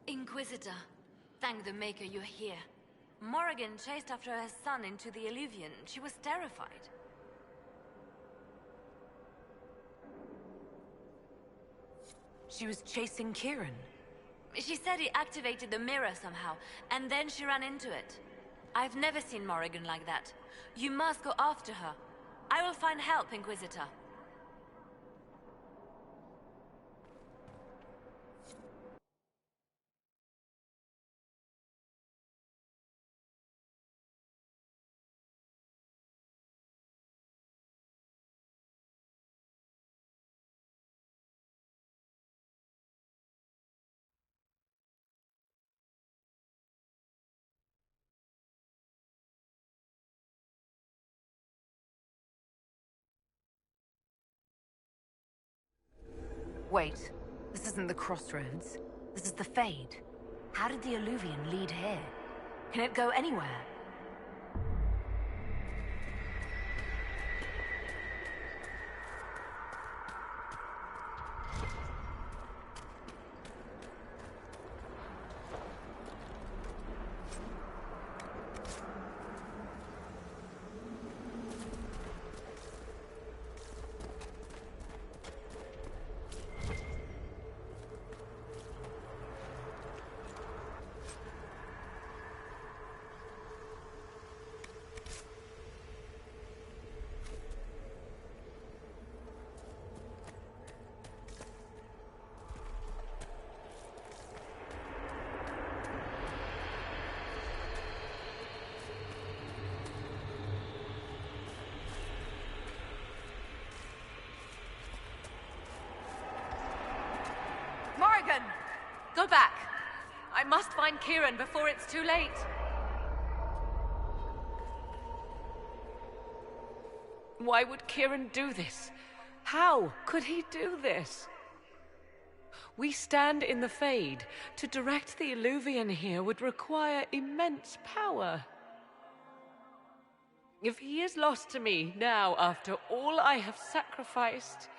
Inquisitor, thank the Maker you're here. Morrigan chased after her son into the Illuvian. She was terrified. She was chasing Kieran. She said he activated the mirror somehow, and then she ran into it. I've never seen Morrigan like that. You must go after her. I will find help, Inquisitor. Wait, this isn't the crossroads. This is the Fade. How did the Illuvian lead here? Can it go anywhere? Morrigan! Go back! I must find Kieran before it's too late. Why would Kieran do this? How could he do this? We stand in the Fade. To direct the Illuvian here would require immense power. If he is lost to me now after all I have sacrificed...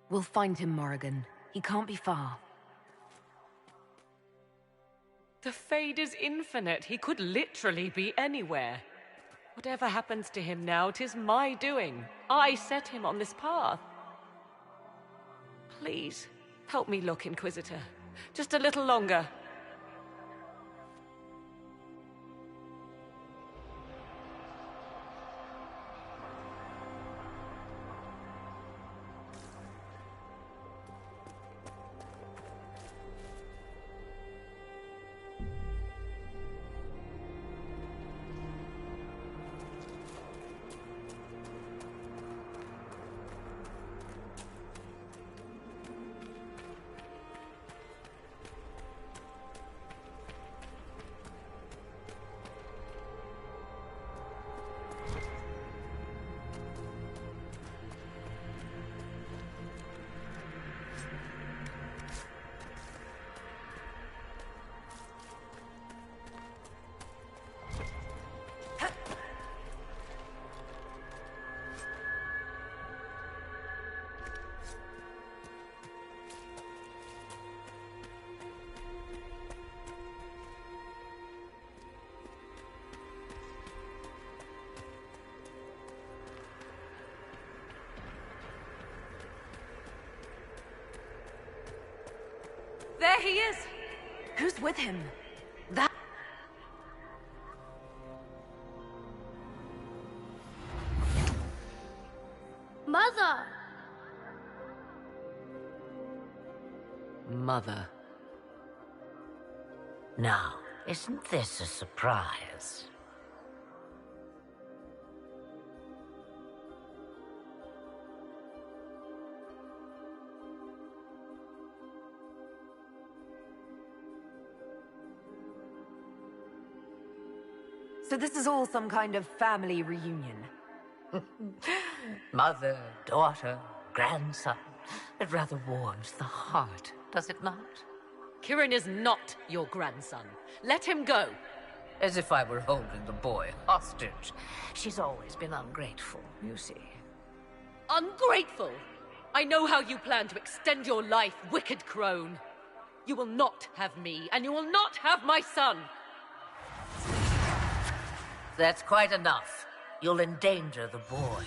We'll find him, Morrigan. He can't be far. The Fade is infinite. He could literally be anywhere. Whatever happens to him now, 'tis my doing. I set him on this path. Please, help me look, Inquisitor. Just a little longer. There he is! Who's with him? That... Mother! Mother. Now, isn't this a surprise? So this is all some kind of family reunion. Mother, daughter, grandson. It rather warms the heart, does it not? Kieran is not your grandson. Let him go. As if I were holding the boy hostage. She's always been ungrateful, you see. Ungrateful? I know how you plan to extend your life, wicked crone. You will not have me, and you will not have my son. That's quite enough. You'll endanger the boy.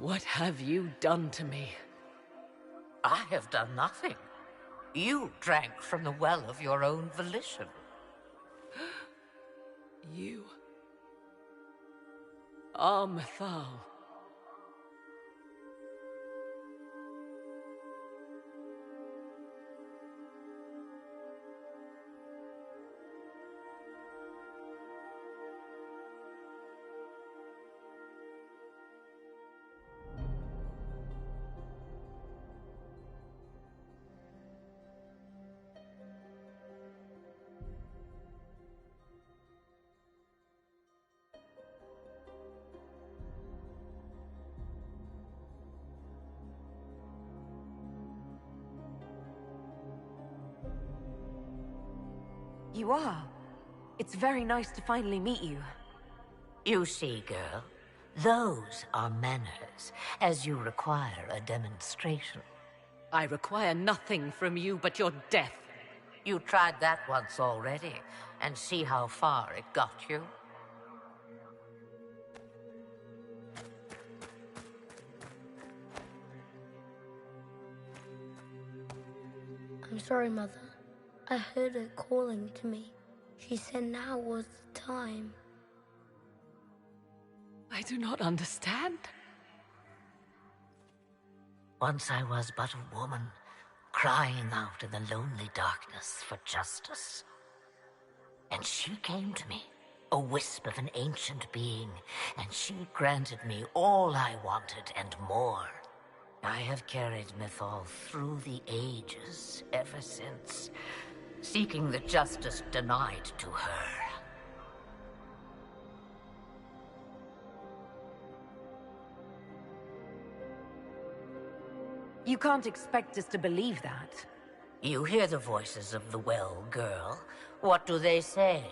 What have you done to me? I have done nothing. You drank from the well of your own volition. You are Mythal. You are. It's very nice to finally meet you. You see, girl, those are manners, as you require a demonstration. I require nothing from you but your death. You tried that once already, and see how far it got you? I'm sorry, Mother. I heard her calling to me. She said now was the time. I do not understand. Once I was but a woman, crying out in the lonely darkness for justice. And she came to me, a wisp of an ancient being, and she granted me all I wanted and more. I have carried Mythal through the ages ever since, seeking the justice denied to her. You can't expect us to believe that. You hear the voices of the well, girl. What do they say?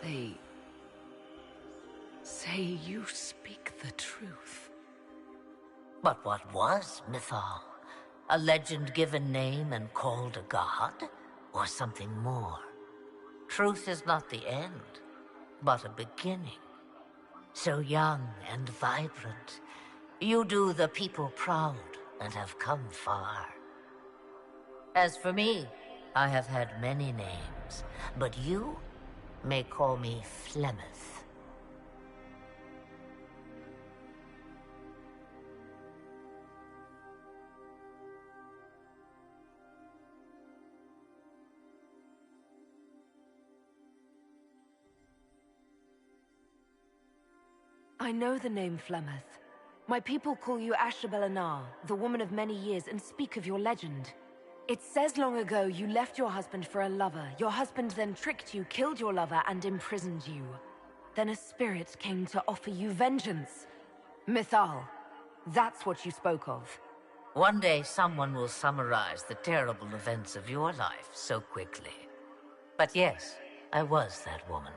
They say you speak the truth. But what was Mythal? A legend-given name and called a god? Or something more? Truth is not the end, but a beginning. So young and vibrant, you do the people proud and have come far. As for me, I have had many names, but you may call me Flemeth. I know the name Flemeth. My people call you Ashtabelanar, the woman of many years, and speak of your legend. It says long ago you left your husband for a lover. Your husband then tricked you, killed your lover, and imprisoned you. Then a spirit came to offer you vengeance. Mythal, that's what you spoke of. One day someone will summarize the terrible events of your life so quickly. But yes, I was that woman.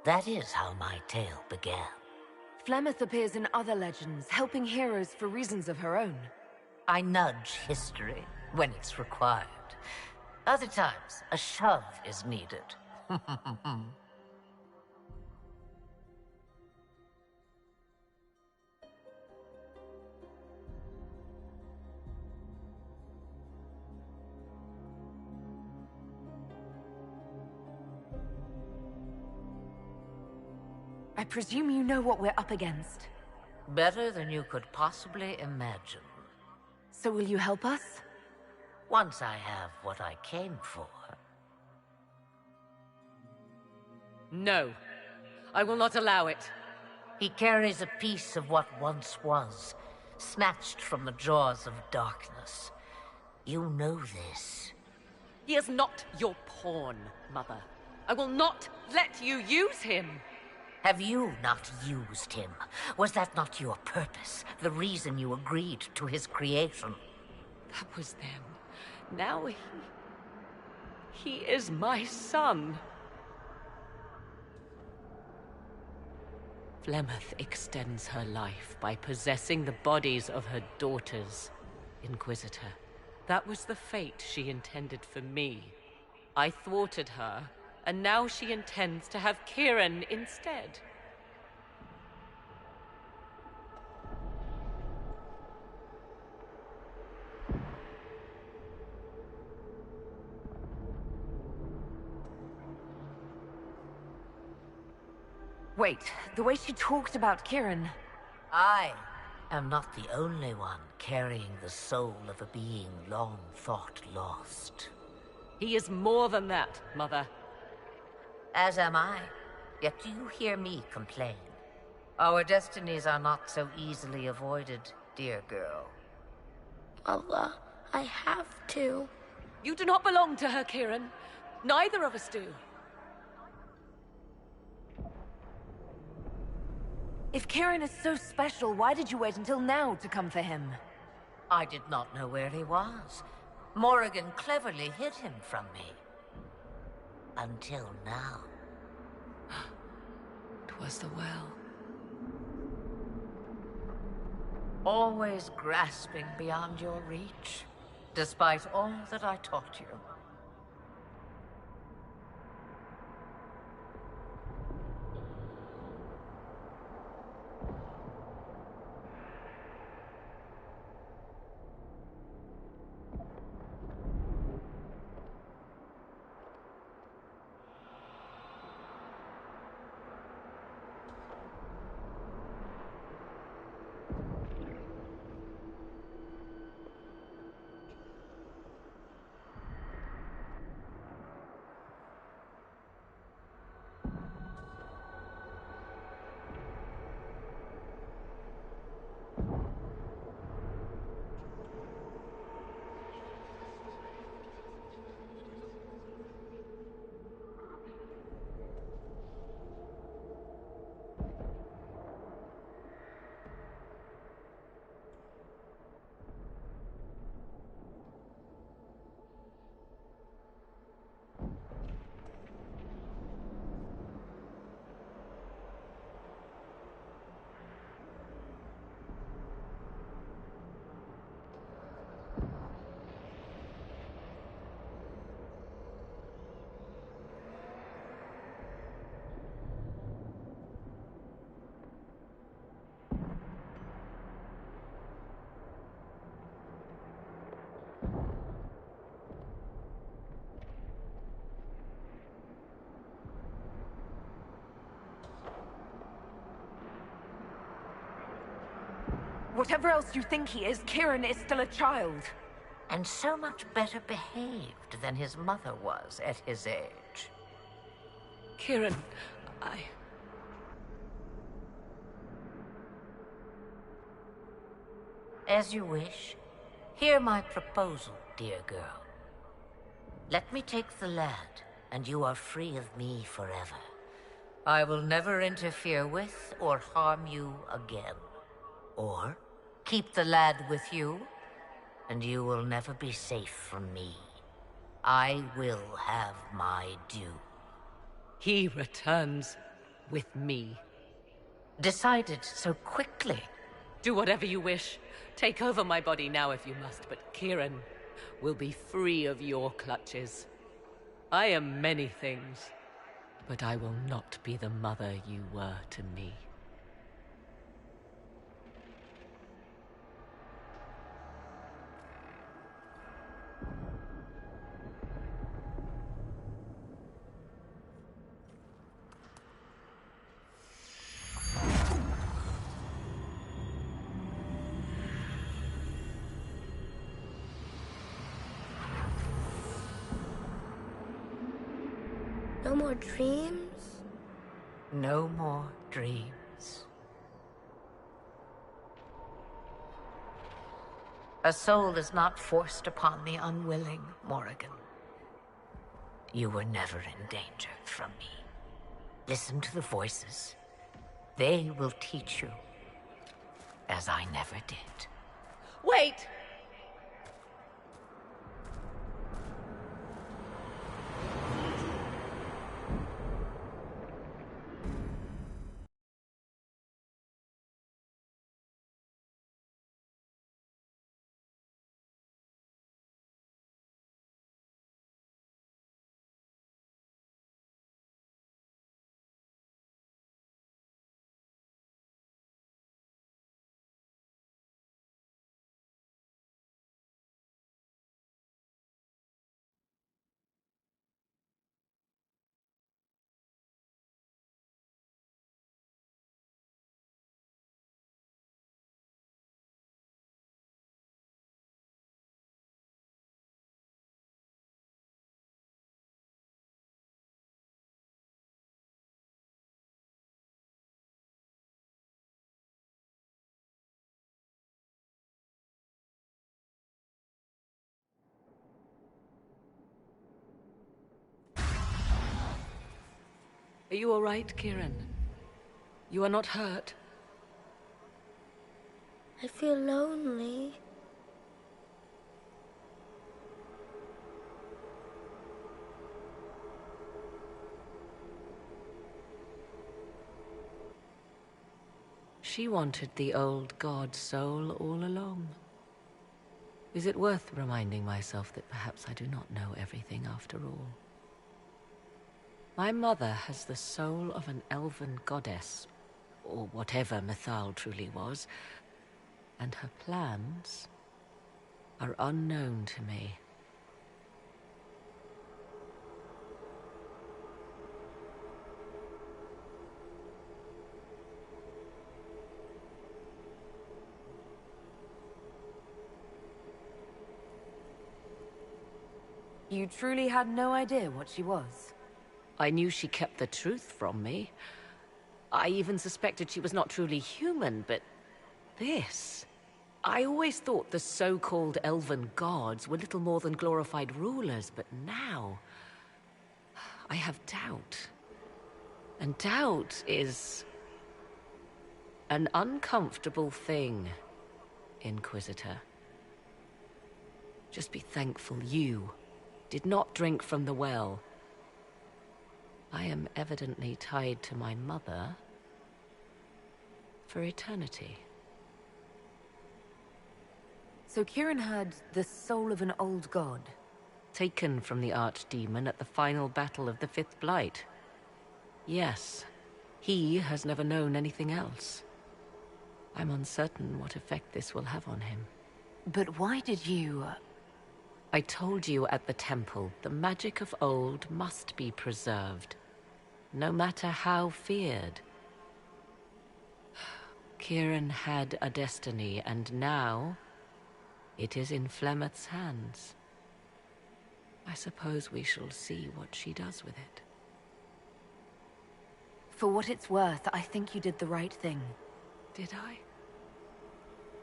That is how my tale began. Flemeth appears in other legends, helping heroes for reasons of her own. I nudge history when it's required. Other times, a shove is needed. I presume you know what we're up against. Better than you could possibly imagine. So will you help us? Once I have what I came for. No, I will not allow it. He carries a piece of what once was, snatched from the jaws of darkness. You know this. He is not your pawn, Mother. I will not let you use him. Have you not used him? Was that not your purpose? The reason you agreed to his creation? That was then. Now he is my son. Flemeth extends her life by possessing the bodies of her daughters, Inquisitor. That was the fate she intended for me. I thwarted her, and now she intends to have Kieran instead. Wait, the way she talked about Kieran... I am not the only one carrying the soul of a being long thought lost. He is more than that, Mother. As am I. Yet do you hear me complain? Our destinies are not so easily avoided, dear girl. Mother, I have to. You do not belong to her, Kieran. Neither of us do. If Kieran is so special, why did you wait until now to come for him? I did not know where he was. Morrigan cleverly hid him from me. Until now. 'Twas the well. Always grasping beyond your reach, despite all that I taught you. Whatever else you think he is, Kieran is still a child. And so much better behaved than his mother was at his age. Kieran, As you wish. Hear my proposal, dear girl. Let me take the lad, and you are free of me forever. I will never interfere with or harm you again. Or keep the lad with you, and you will never be safe from me. I will have my due. he returns with me. Decided so quickly. Do whatever you wish. Take over my body now if you must, but Kieran will be free of your clutches. I am many things, but I will not be the mother you were to me. No more dreams? No more dreams. A soul is not forced upon the unwilling, Morrigan. You were never in danger from me. Listen to the voices. They will teach you, as I never did. Wait! Are you all right, Kieran? You are not hurt? I feel lonely. She wanted the old god soul all along. Is it worth reminding myself that perhaps I do not know everything after all? My mother has the soul of an elven goddess, or whatever Mythal truly was, and her plans are unknown to me. You truly had no idea what she was? I knew she kept the truth from me. I even suspected she was not truly human, but this... I always thought the so-called elven gods were little more than glorified rulers, but now... I have doubt. And doubt is... an uncomfortable thing, Inquisitor. Just be thankful you did not drink from the well. I am evidently tied to my mother for eternity. So Kieran had the soul of an old god? Taken from the archdemon at the final battle of the Fifth Blight. Yes, he has never known anything else. I'm uncertain what effect this will have on him. But why did you... I told you at the temple, the magic of old must be preserved, no matter how feared. Kieran had a destiny, and now it is in Flemeth's hands. I suppose we shall see what she does with it. For what it's worth, I think you did the right thing. Did I?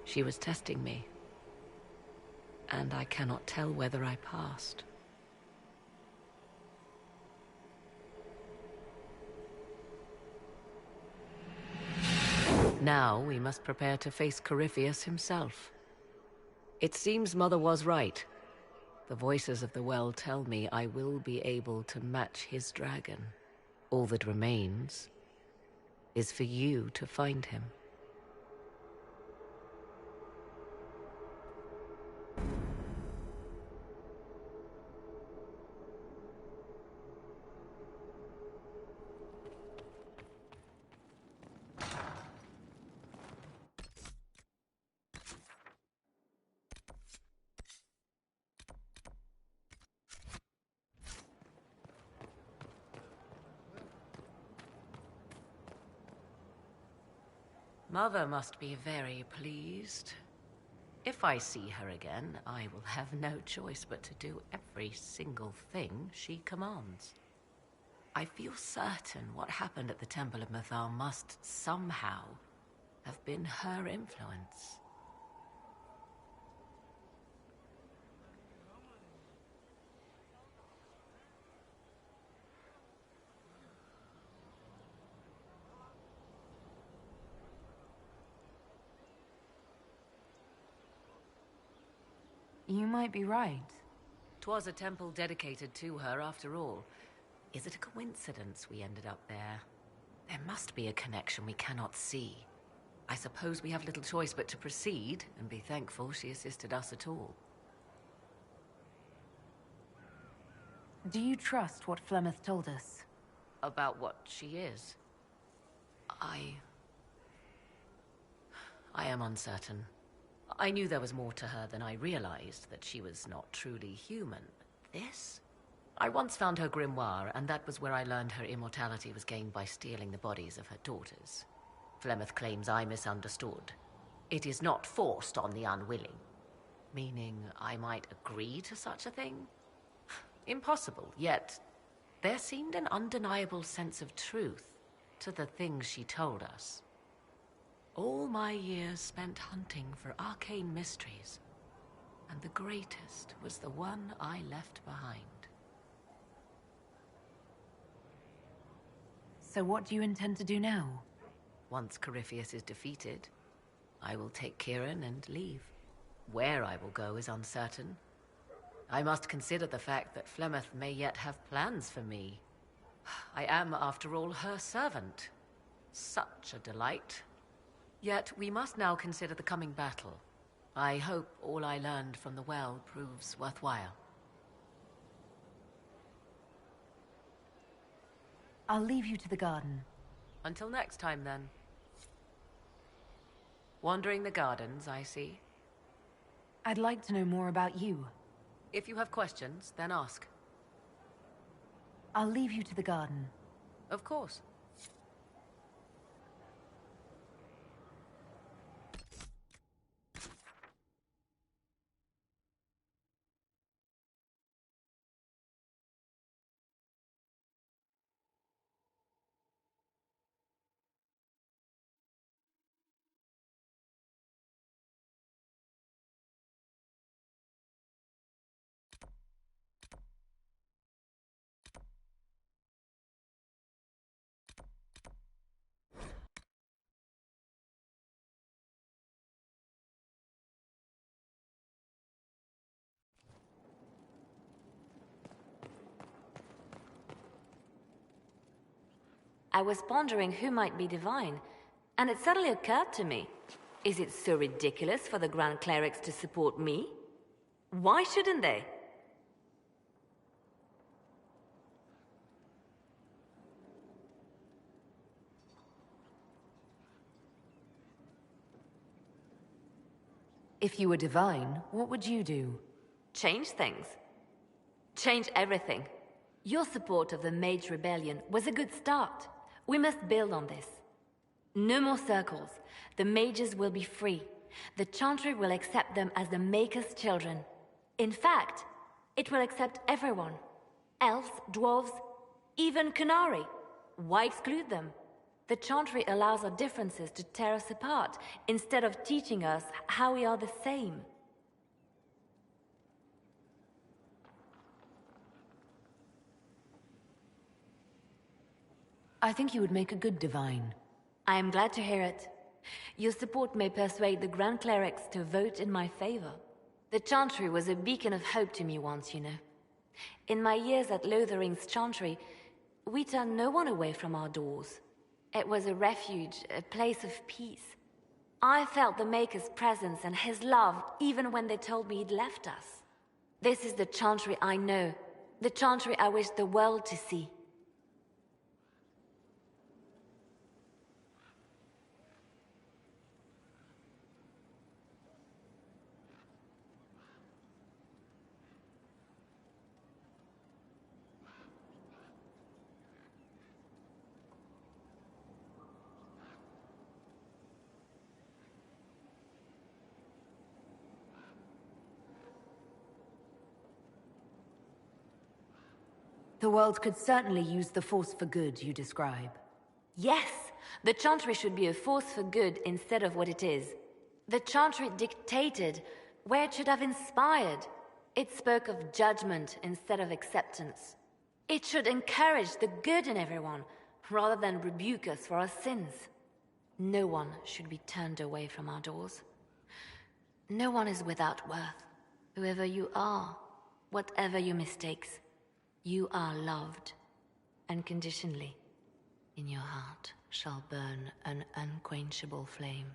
She was testing me. And I cannot tell whether I passed. Now we must prepare to face Corypheus himself. It seems Mother was right. The voices of the well tell me I will be able to match his dragon. All that remains is for you to find him. Mother must be very pleased. If I see her again, I will have no choice but to do every single thing she commands. I feel certain what happened at the Temple of Mythal must somehow have been her influence. You might be right. 'Twas a temple dedicated to her, after all. Is it a coincidence we ended up there? There must be a connection we cannot see. I suppose we have little choice but to proceed, and be thankful she assisted us at all. Do you trust what Flemeth told us? About what she is? I am uncertain. I knew there was more to her than I realized, that she was not truly human. This? I once found her grimoire, and that was where I learned her immortality was gained by stealing the bodies of her daughters. Flemeth claims I misunderstood. It is not forced on the unwilling. Meaning I might agree to such a thing? Impossible, yet there seemed an undeniable sense of truth to the things she told us. All my years spent hunting for arcane mysteries, and the greatest was the one I left behind. So what do you intend to do now? Once Corypheus is defeated, I will take Kieran and leave. Where I will go is uncertain. I must consider the fact that Flemeth may yet have plans for me. I am, after all, her servant. Such a delight. Yet we must now consider the coming battle. I hope all I learned from the well proves worthwhile. I'll leave you to the garden. Until next time, then. Wandering the gardens, I see. I'd like to know more about you. If you have questions, then ask. I'll leave you to the garden. Of course. I was pondering who might be divine, and it suddenly occurred to me. Is it so ridiculous for the Grand Clerics to support me? Why shouldn't they? If you were divine, what would you do? Change things. Change everything. Your support of the Mage Rebellion was a good start. We must build on this. No more circles. The mages will be free. The Chantry will accept them as the Maker's children. In fact, it will accept everyone. Elves, dwarves, even Canary. Why exclude them? The Chantry allows our differences to tear us apart, instead of teaching us how we are the same. I think you would make a good divine. I am glad to hear it. Your support may persuade the Grand Clerics to vote in my favor. The Chantry was a beacon of hope to me once, you know. In my years at Lothering's Chantry, we turned no one away from our doors. It was a refuge, a place of peace. I felt the Maker's presence and his love even when they told me he'd left us. This is the Chantry I know, the Chantry I wish the world to see. The world could certainly use the force for good you describe. Yes, the Chantry should be a force for good instead of what it is. The Chantry dictated where it should have inspired. It spoke of judgment instead of acceptance. It should encourage the good in everyone, rather than rebuke us for our sins. No one should be turned away from our doors. No one is without worth. Whoever you are, whatever your mistakes, you are loved, unconditionally. In your heart shall burn an unquenchable flame.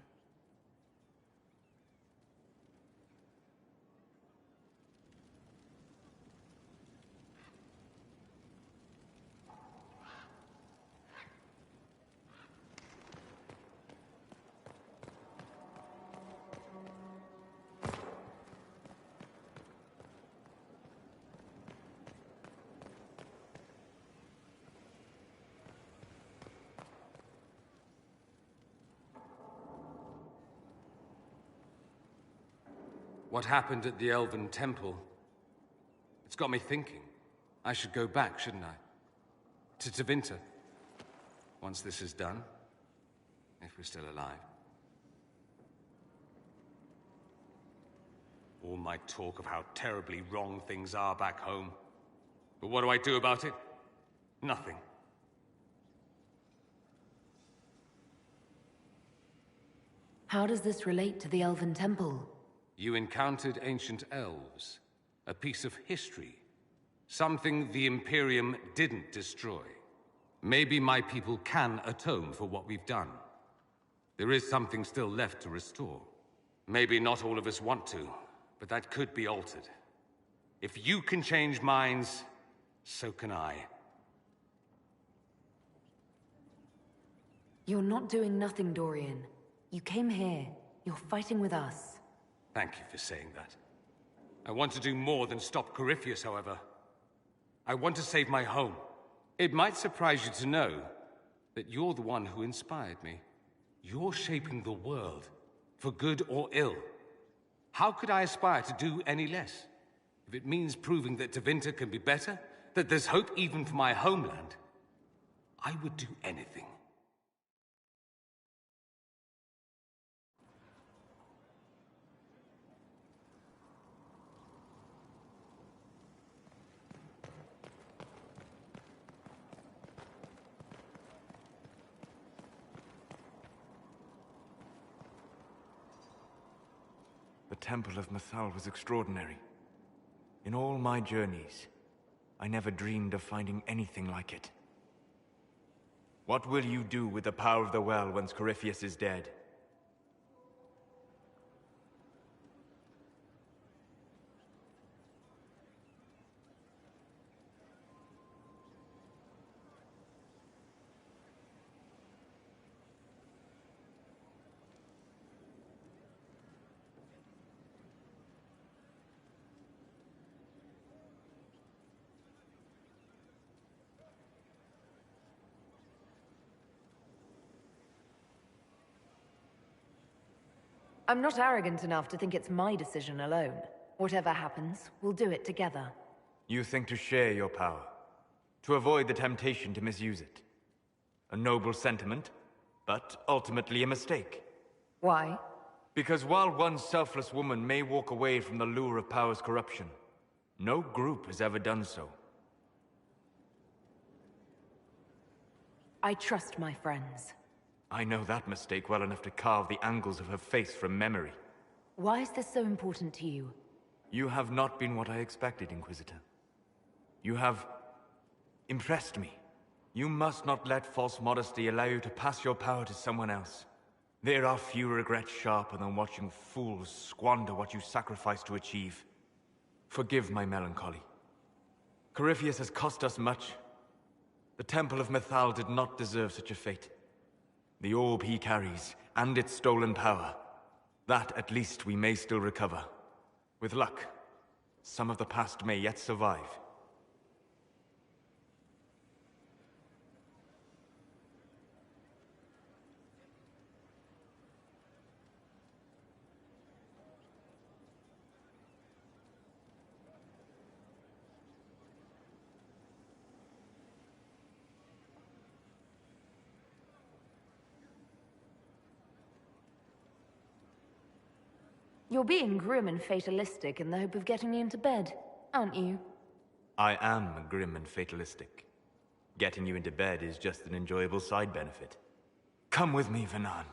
What happened at the Elven Temple? It's got me thinking. I should go back, shouldn't I? To Tevinter. Once this is done. If we're still alive. All my talk of how terribly wrong things are back home. But what do I do about it? Nothing. How does this relate to the Elven Temple? You encountered ancient elves. A piece of history. Something the Imperium didn't destroy. Maybe my people can atone for what we've done. There is something still left to restore. Maybe not all of us want to, but that could be altered. If you can change minds, so can I. You're not doing nothing, Dorian. You came here. You're fighting with us. Thank you for saying that. I want to do more than stop Corypheus, however. I want to save my home. It might surprise you to know that you're the one who inspired me. You're shaping the world, for good or ill. How could I aspire to do any less? If it means proving that Tevinter can be better, that there's hope even for my homeland, I would do anything. The Temple of Mythal was extraordinary. In all my journeys, I never dreamed of finding anything like it. What will you do with the power of the well once Corypheus is dead? I'm not arrogant enough to think it's my decision alone. Whatever happens, we'll do it together. You think to share your power, to avoid the temptation to misuse it. A noble sentiment, but ultimately a mistake. Why? Because while one selfless woman may walk away from the lure of power's corruption, no group has ever done so. I trust my friends. I know that mistake well enough to carve the angles of her face from memory. Why is this so important to you? You have not been what I expected, Inquisitor. You have impressed me. You must not let false modesty allow you to pass your power to someone else. There are few regrets sharper than watching fools squander what you sacrificed to achieve. Forgive my melancholy. Corypheus has cost us much. The Temple of Mythal did not deserve such a fate. The orb he carries, and its stolen power, that at least we may still recover. With luck, some of the past may yet survive. You're being grim and fatalistic in the hope of getting me into bed, aren't you? I am grim and fatalistic. Getting you into bed is just an enjoyable side benefit. Come with me, Vanan.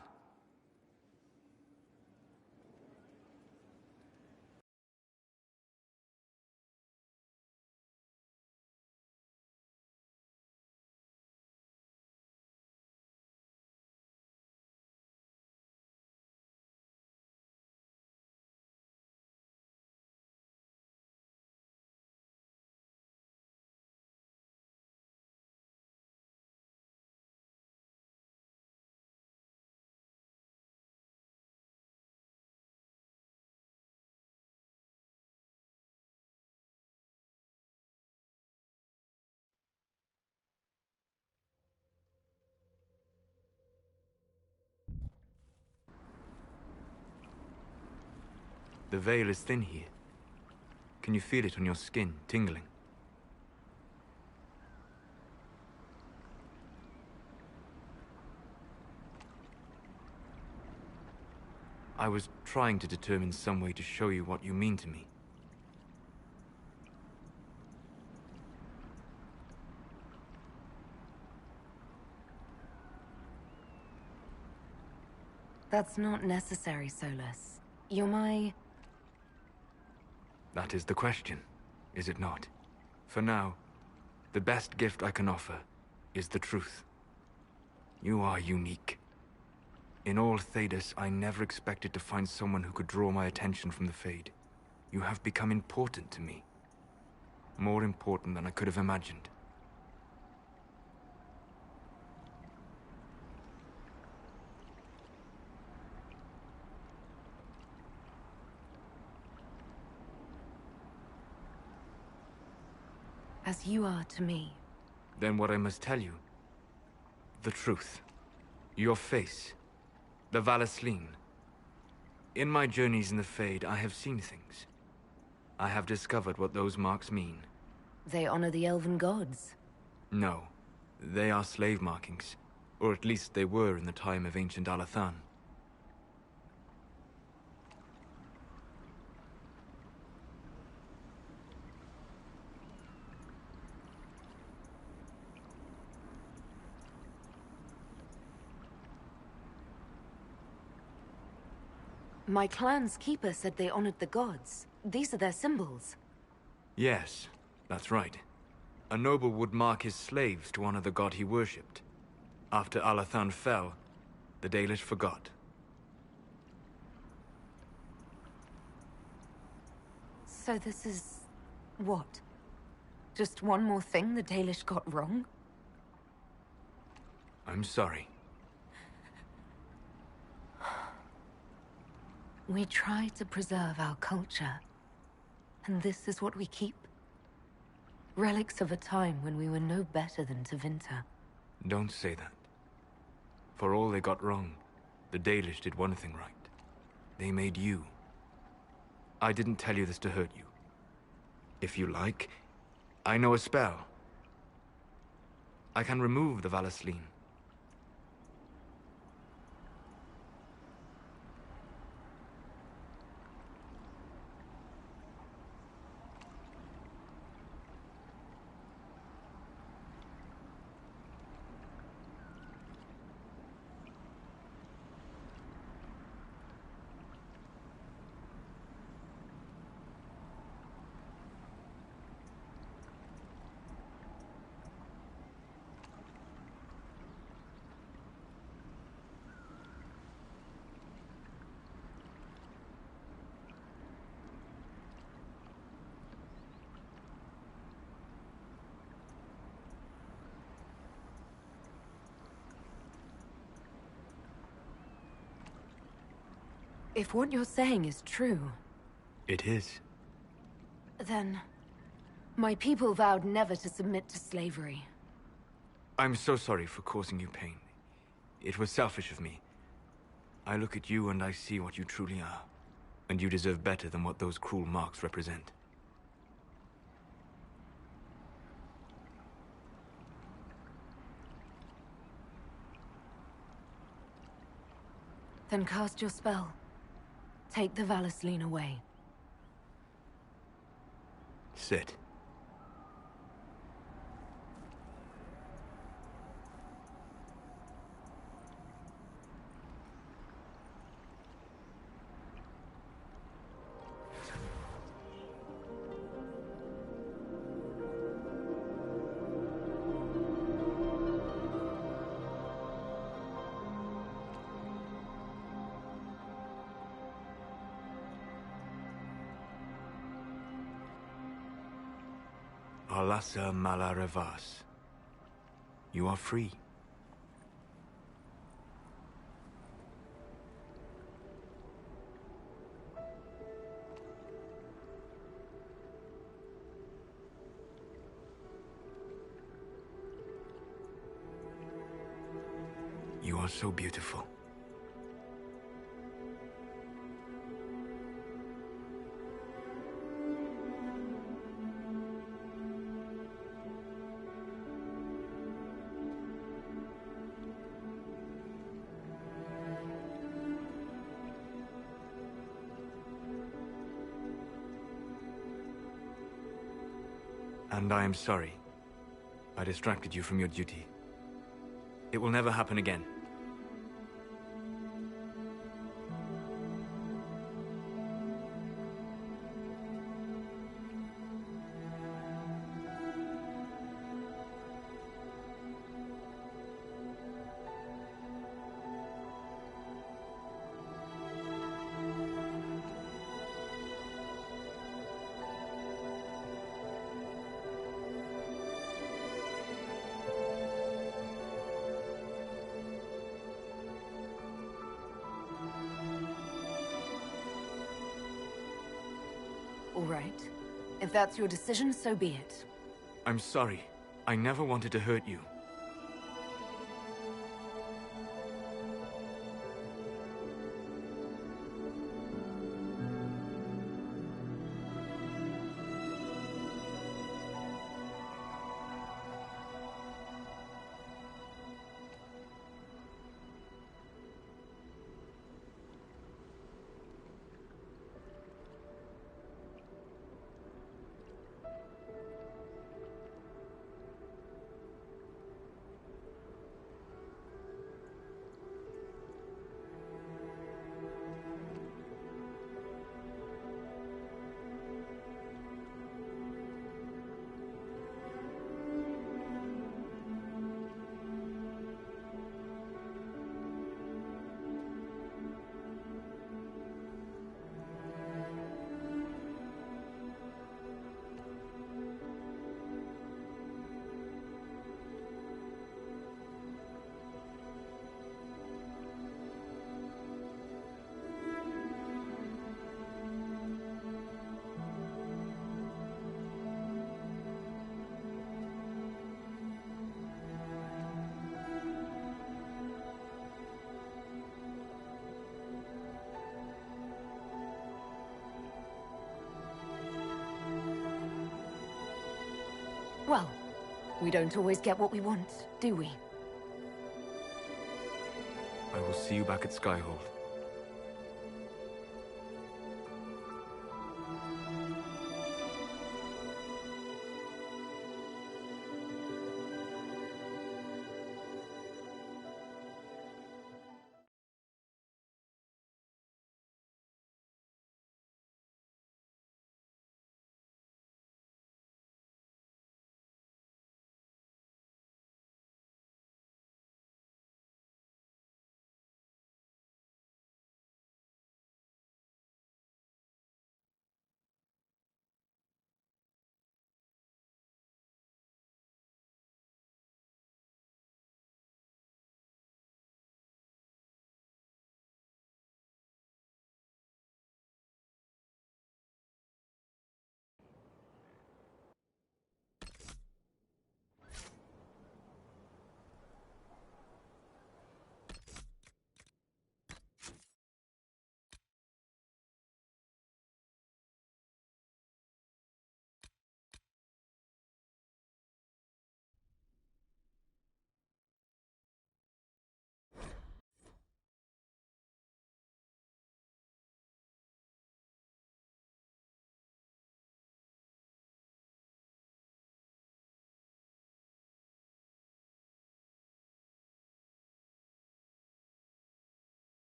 The veil is thin here. Can you feel it on your skin, tingling? I was trying to determine some way to show you what you mean to me. That's not necessary, Solus. You're my... That is the question, is it not? For now, the best gift I can offer is the truth. You are unique. In all Thedas, I never expected to find someone who could draw my attention from the Fade. You have become important to me. More important than I could have imagined. As you are to me. Then what I must tell you, the truth. Your face. The Valasleen. In my journeys in the Fade, I have seen things. I have discovered what those marks mean. They honor the elven gods. No. They are slave markings. Or at least they were in the time of ancient Alathan. My clan's keeper said they honored the gods. These are their symbols. Yes, that's right. A noble would mark his slaves to honor the god he worshipped. After Alathan fell, the Dalish forgot. So this is... what? Just one more thing the Dalish got wrong? I'm sorry. We try to preserve our culture, and this is what we keep. Relics of a time when we were no better than Tevinter. Don't say that. For all they got wrong, the Dalish did one thing right. They made you. I didn't tell you this to hurt you. If you like, I know a spell. I can remove the Valasleen. If what you're saying is true... It is. Then... my people vowed never to submit to slavery. I'm so sorry for causing you pain. It was selfish of me. I look at you and I see what you truly are. And you deserve better than what those cruel marks represent. Then cast your spell. Take the Valasleen away. Sit. Alasa Malarevas. You are free. You are so beautiful. And I am sorry. I distracted you from your duty. It will never happen again. All right. If that's your decision, so be it. I'm sorry. I never wanted to hurt you. Well, we don't always get what we want, do we? I will see you back at Skyhold.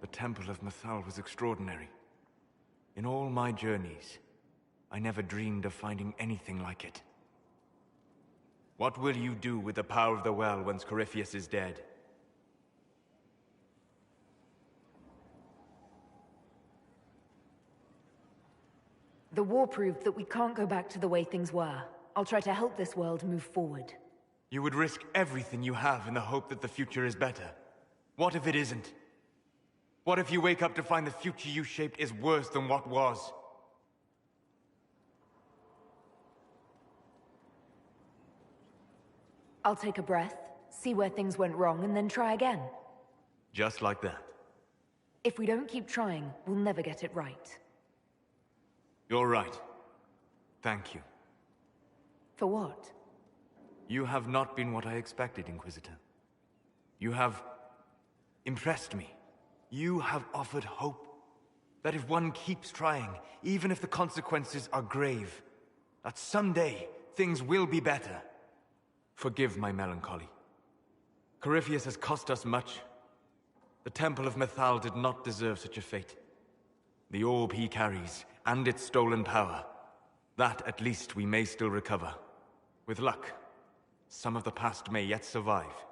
The Temple of Mythal was extraordinary. In all my journeys, I never dreamed of finding anything like it. What will you do with the power of the well once Corypheus is dead? The war proved that we can't go back to the way things were. I'll try to help this world move forward. You would risk everything you have in the hope that the future is better. What if it isn't? What if you wake up to find the future you shaped is worse than what was? I'll take a breath, see where things went wrong, and then try again. Just like that. If we don't keep trying, we'll never get it right. You're right. Thank you. For what? You have not been what I expected, Inquisitor. You have impressed me. You have offered hope. That if one keeps trying, even if the consequences are grave, that someday things will be better. Forgive my melancholy. Corypheus has cost us much. The Temple of Mythal did not deserve such a fate. The orb he carries, and its stolen power, that at least we may still recover. With luck, some of the past may yet survive.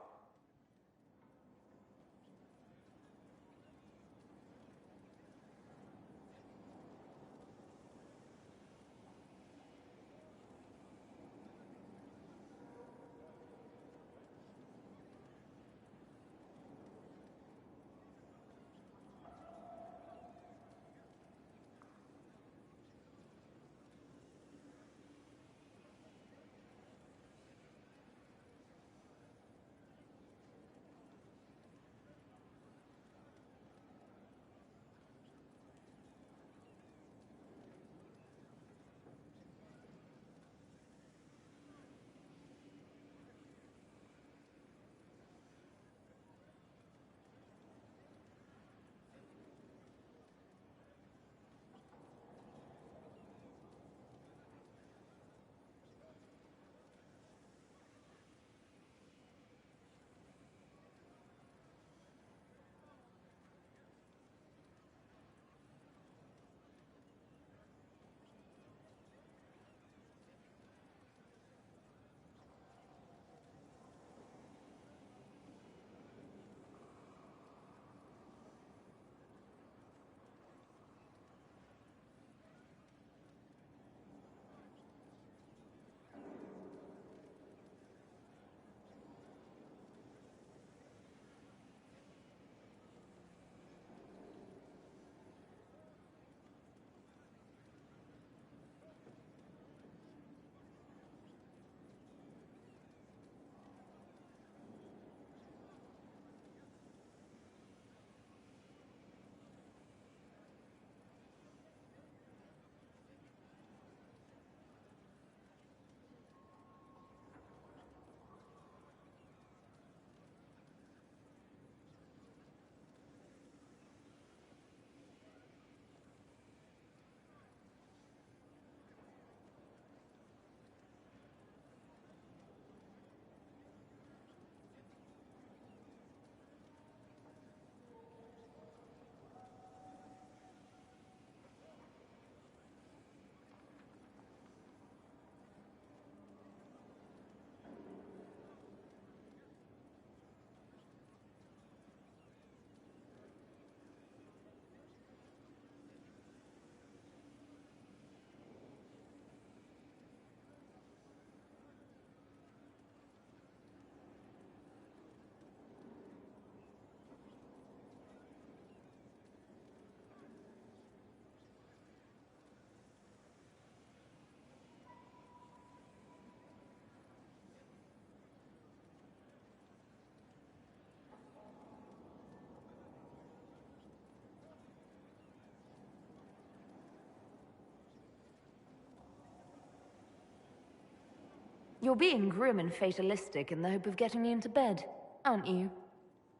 You're being grim and fatalistic in the hope of getting me into bed, aren't you?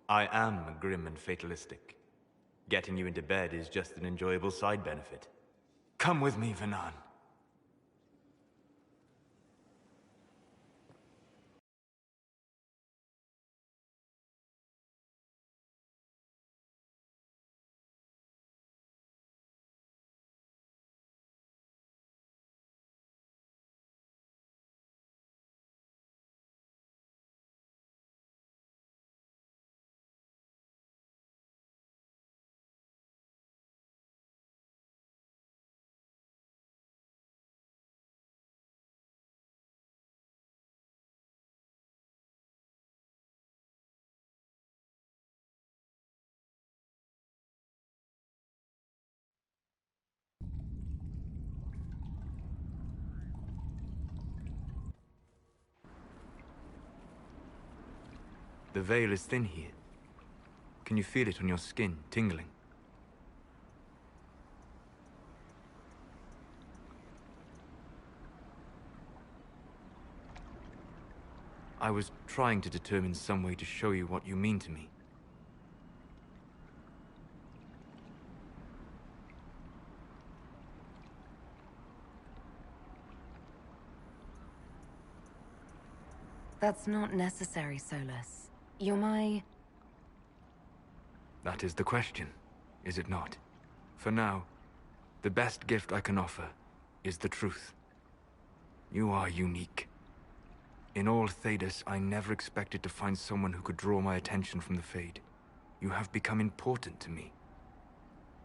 I am grim and fatalistic. Getting you into bed is just an enjoyable side benefit. Come with me, Vanan. The veil is thin here. Can you feel it on your skin, tingling? I was trying to determine some way to show you what you mean to me. That's not necessary, Solus. You're my... That is the question, is it not? For now, the best gift I can offer is the truth. You are unique. In all Thedas, I never expected to find someone who could draw my attention from the Fade. You have become important to me.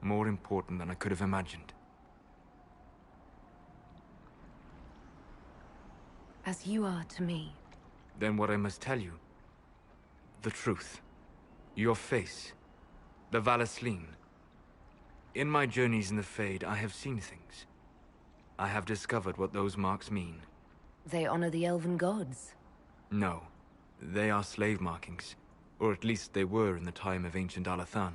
More important than I could have imagined. As you are to me. Then what I must tell you, the truth. Your face, the Valasleen. In my journeys in the Fade, I have seen things. I have discovered what those marks mean. They honor the elven gods. No, they are slave markings. Or at least they were in the time of ancient Alathan.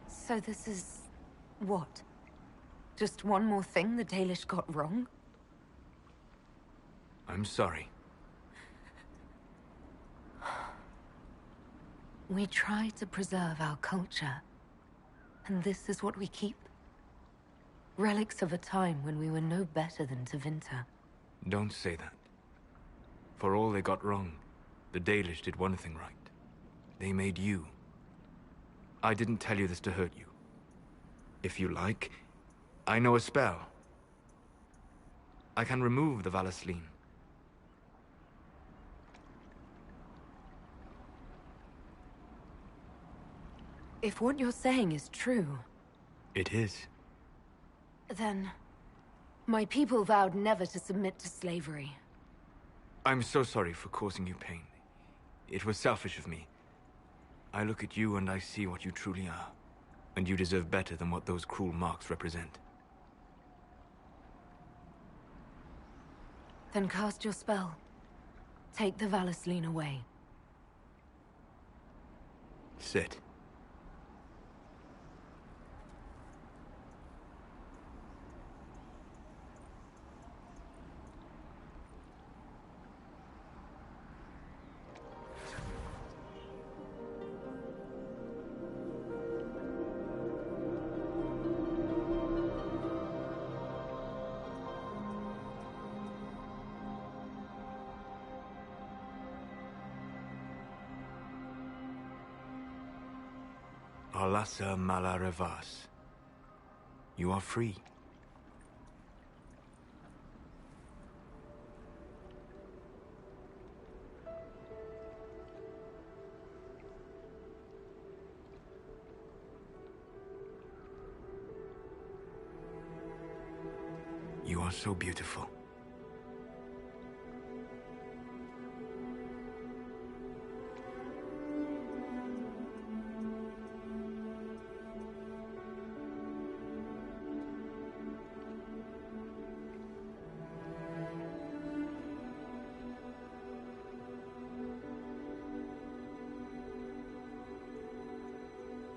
So this is... what? Just one more thing the Dalish got wrong? I'm sorry. We try to preserve our culture. And this is what we keep? Relics of a time when we were no better than Tevinter. Don't say that. For all they got wrong, the Dalish did one thing right. They made you. I didn't tell you this to hurt you. If you like, I know a spell. I can remove the Valasleen. If what you're saying is true... It is. Then... my people vowed never to submit to slavery. I'm so sorry for causing you pain. It was selfish of me. I look at you and I see what you truly are. And you deserve better than what those cruel marks represent. Then cast your spell. Take the Valasleen away. Sit. Alasa Malarevas. You are free. You are so beautiful.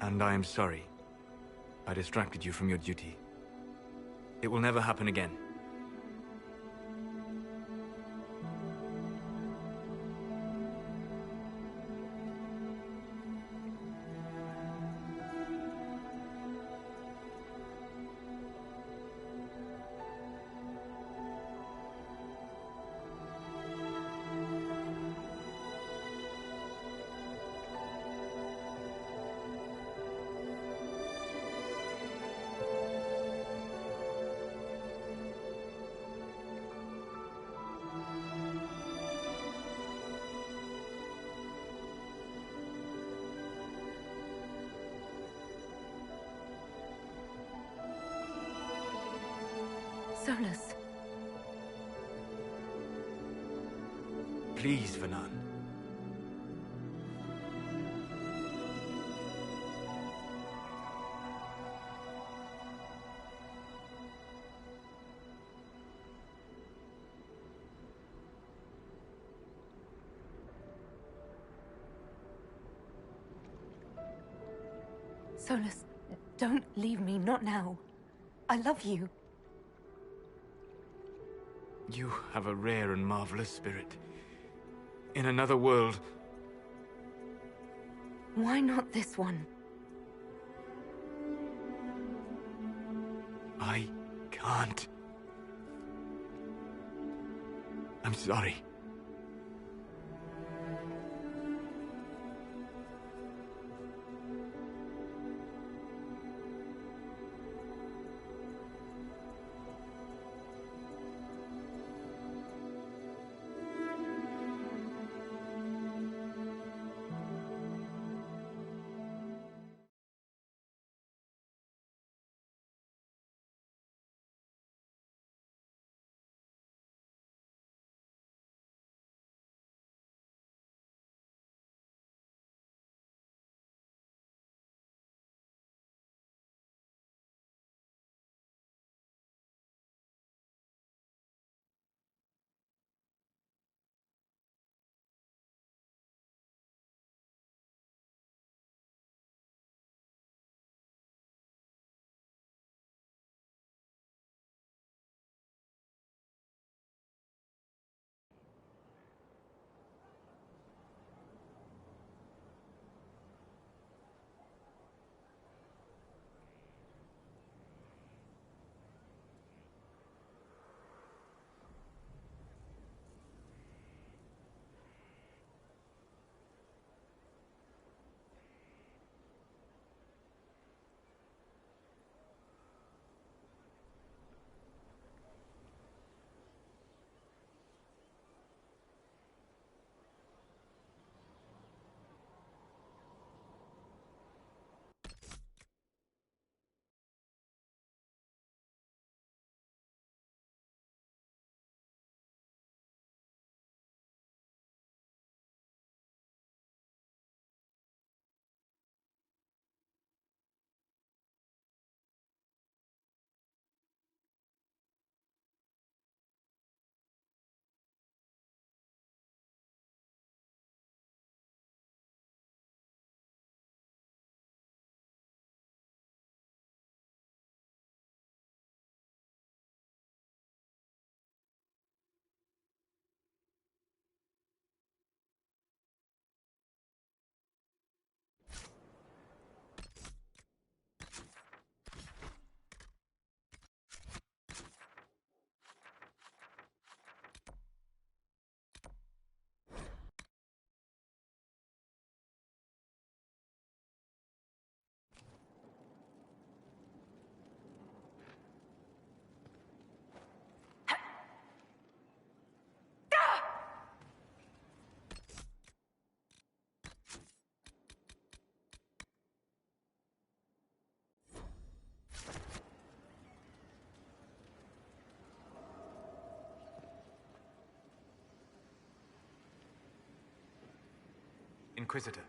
And I am sorry. I distracted you from your duty. It will never happen again. Solus. Please, Vanan. Solus, Don't leave me, not now. I love you. You have a rare and marvelous spirit. In another world... Why not this one? I can't. I'm sorry. Inquisitor,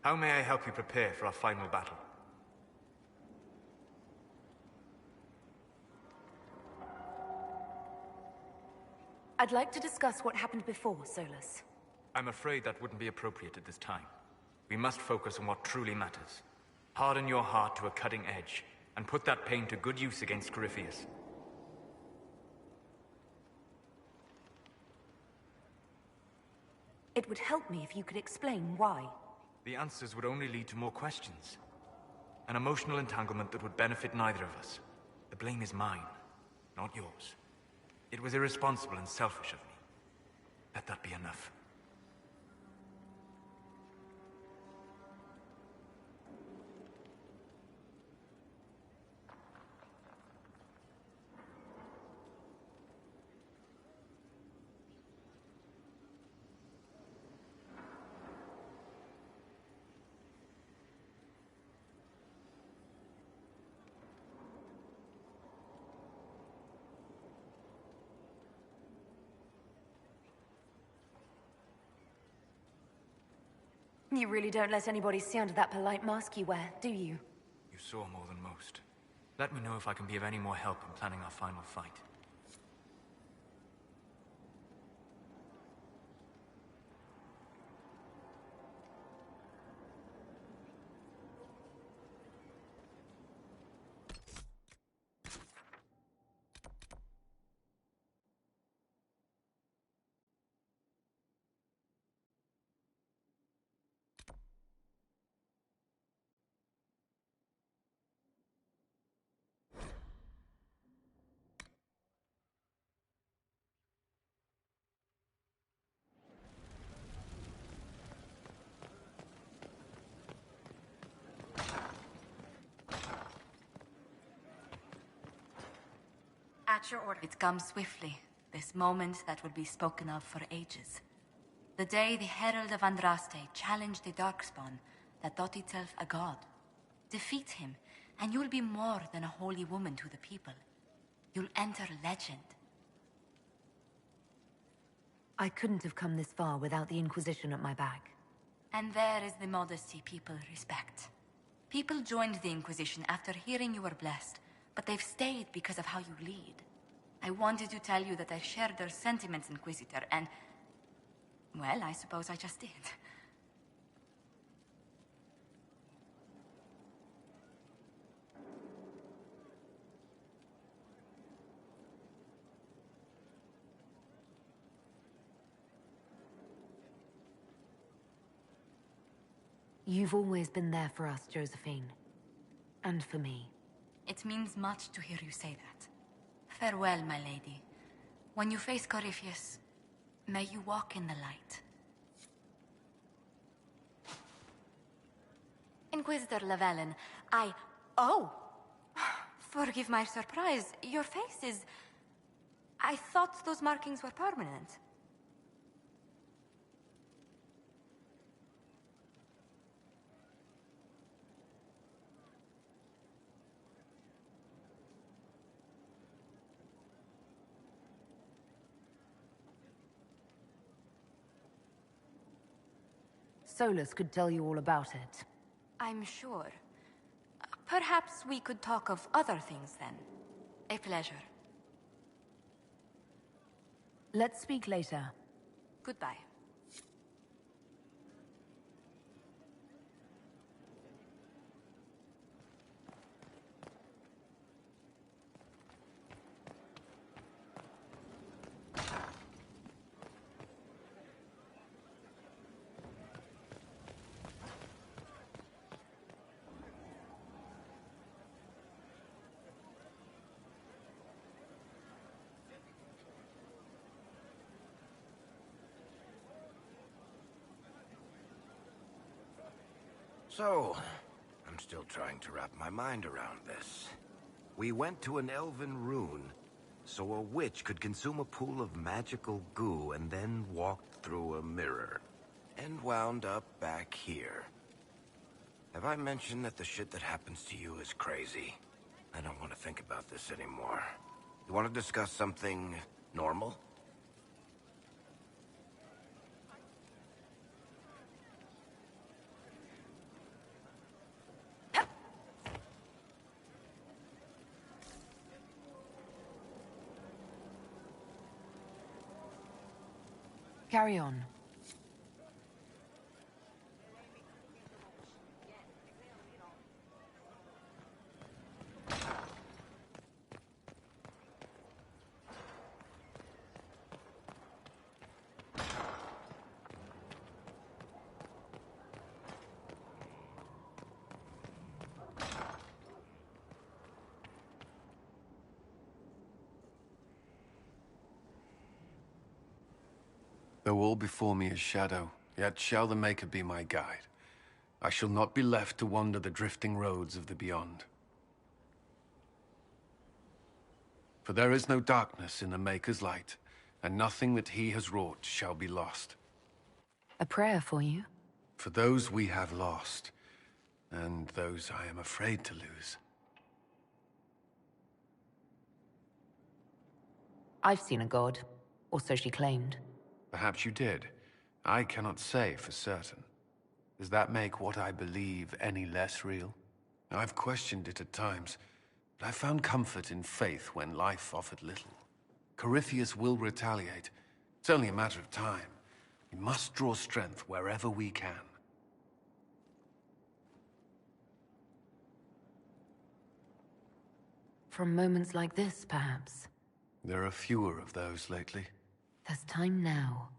how may I help you prepare for our final battle? I'd like to discuss what happened before, Solus. I'm afraid that wouldn't be appropriate at this time. We must focus on what truly matters. Harden your heart to a cutting edge, and put that pain to good use against Corypheus. It would help me if you could explain why. The answers would only lead to more questions. An emotional entanglement that would benefit neither of us. The blame is mine, not yours. It was irresponsible and selfish of me. Let that be enough. You really don't let anybody see under that polite mask you wear, do you? You saw more than most. Let me know if I can be of any more help in planning our final fight. At your order. It comes swiftly, this moment that will be spoken of for ages. The day the Herald of Andraste challenged the Darkspawn that thought itself a god. Defeat him, and you'll be more than a holy woman to the people. You'll enter legend. I couldn't have come this far without the Inquisition at my back. And there is the modesty people respect. People joined the Inquisition after hearing you were blessed, but they've stayed because of how you lead. I wanted to tell you that I shared their sentiments, Inquisitor, and... well, I suppose I just did. You've always been there for us, Josephine. And for me. It means much to hear you say that. Farewell, my lady. When you face Corypheus, may you walk in the light. Inquisitor Llewellyn, Oh! Forgive my surprise. Your face is... I thought those markings were permanent. Solus could tell you all about it. I'm sure. Perhaps we could talk of other things then. A pleasure. Let's speak later. Goodbye. So, I'm still trying to wrap my mind around this. We went to an elven rune, so a witch could consume a pool of magical goo and then walked through a mirror. And wound up back here. Have I mentioned that the shit that happens to you is crazy? I don't want to think about this anymore. You want to discuss something normal? Carry on. Though all before me is shadow, yet shall the Maker be my guide. I shall not be left to wander the drifting roads of the beyond. For there is no darkness in the Maker's light, and nothing that he has wrought shall be lost. A prayer for you? For those we have lost, and those I am afraid to lose. I've seen a god, or so she claimed. Perhaps you did. I cannot say for certain. Does that make what I believe any less real? I've questioned it at times, but I found comfort in faith when life offered little. Corypheus will retaliate. It's only a matter of time. We must draw strength wherever we can. From moments like this, perhaps. There are fewer of those lately. There's time now.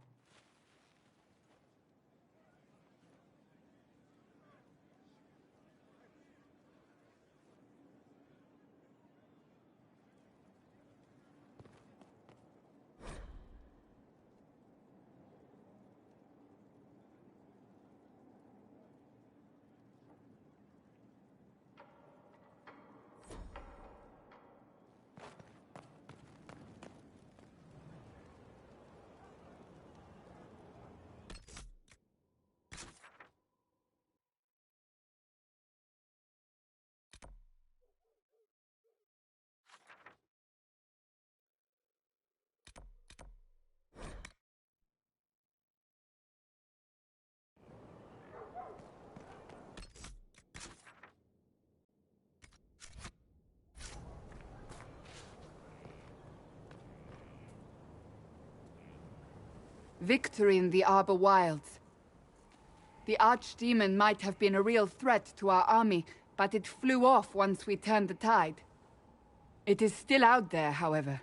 Victory in the Arbor Wilds. The Archdemon might have been a real threat to our army, but it flew off once we turned the tide. It is still out there, however.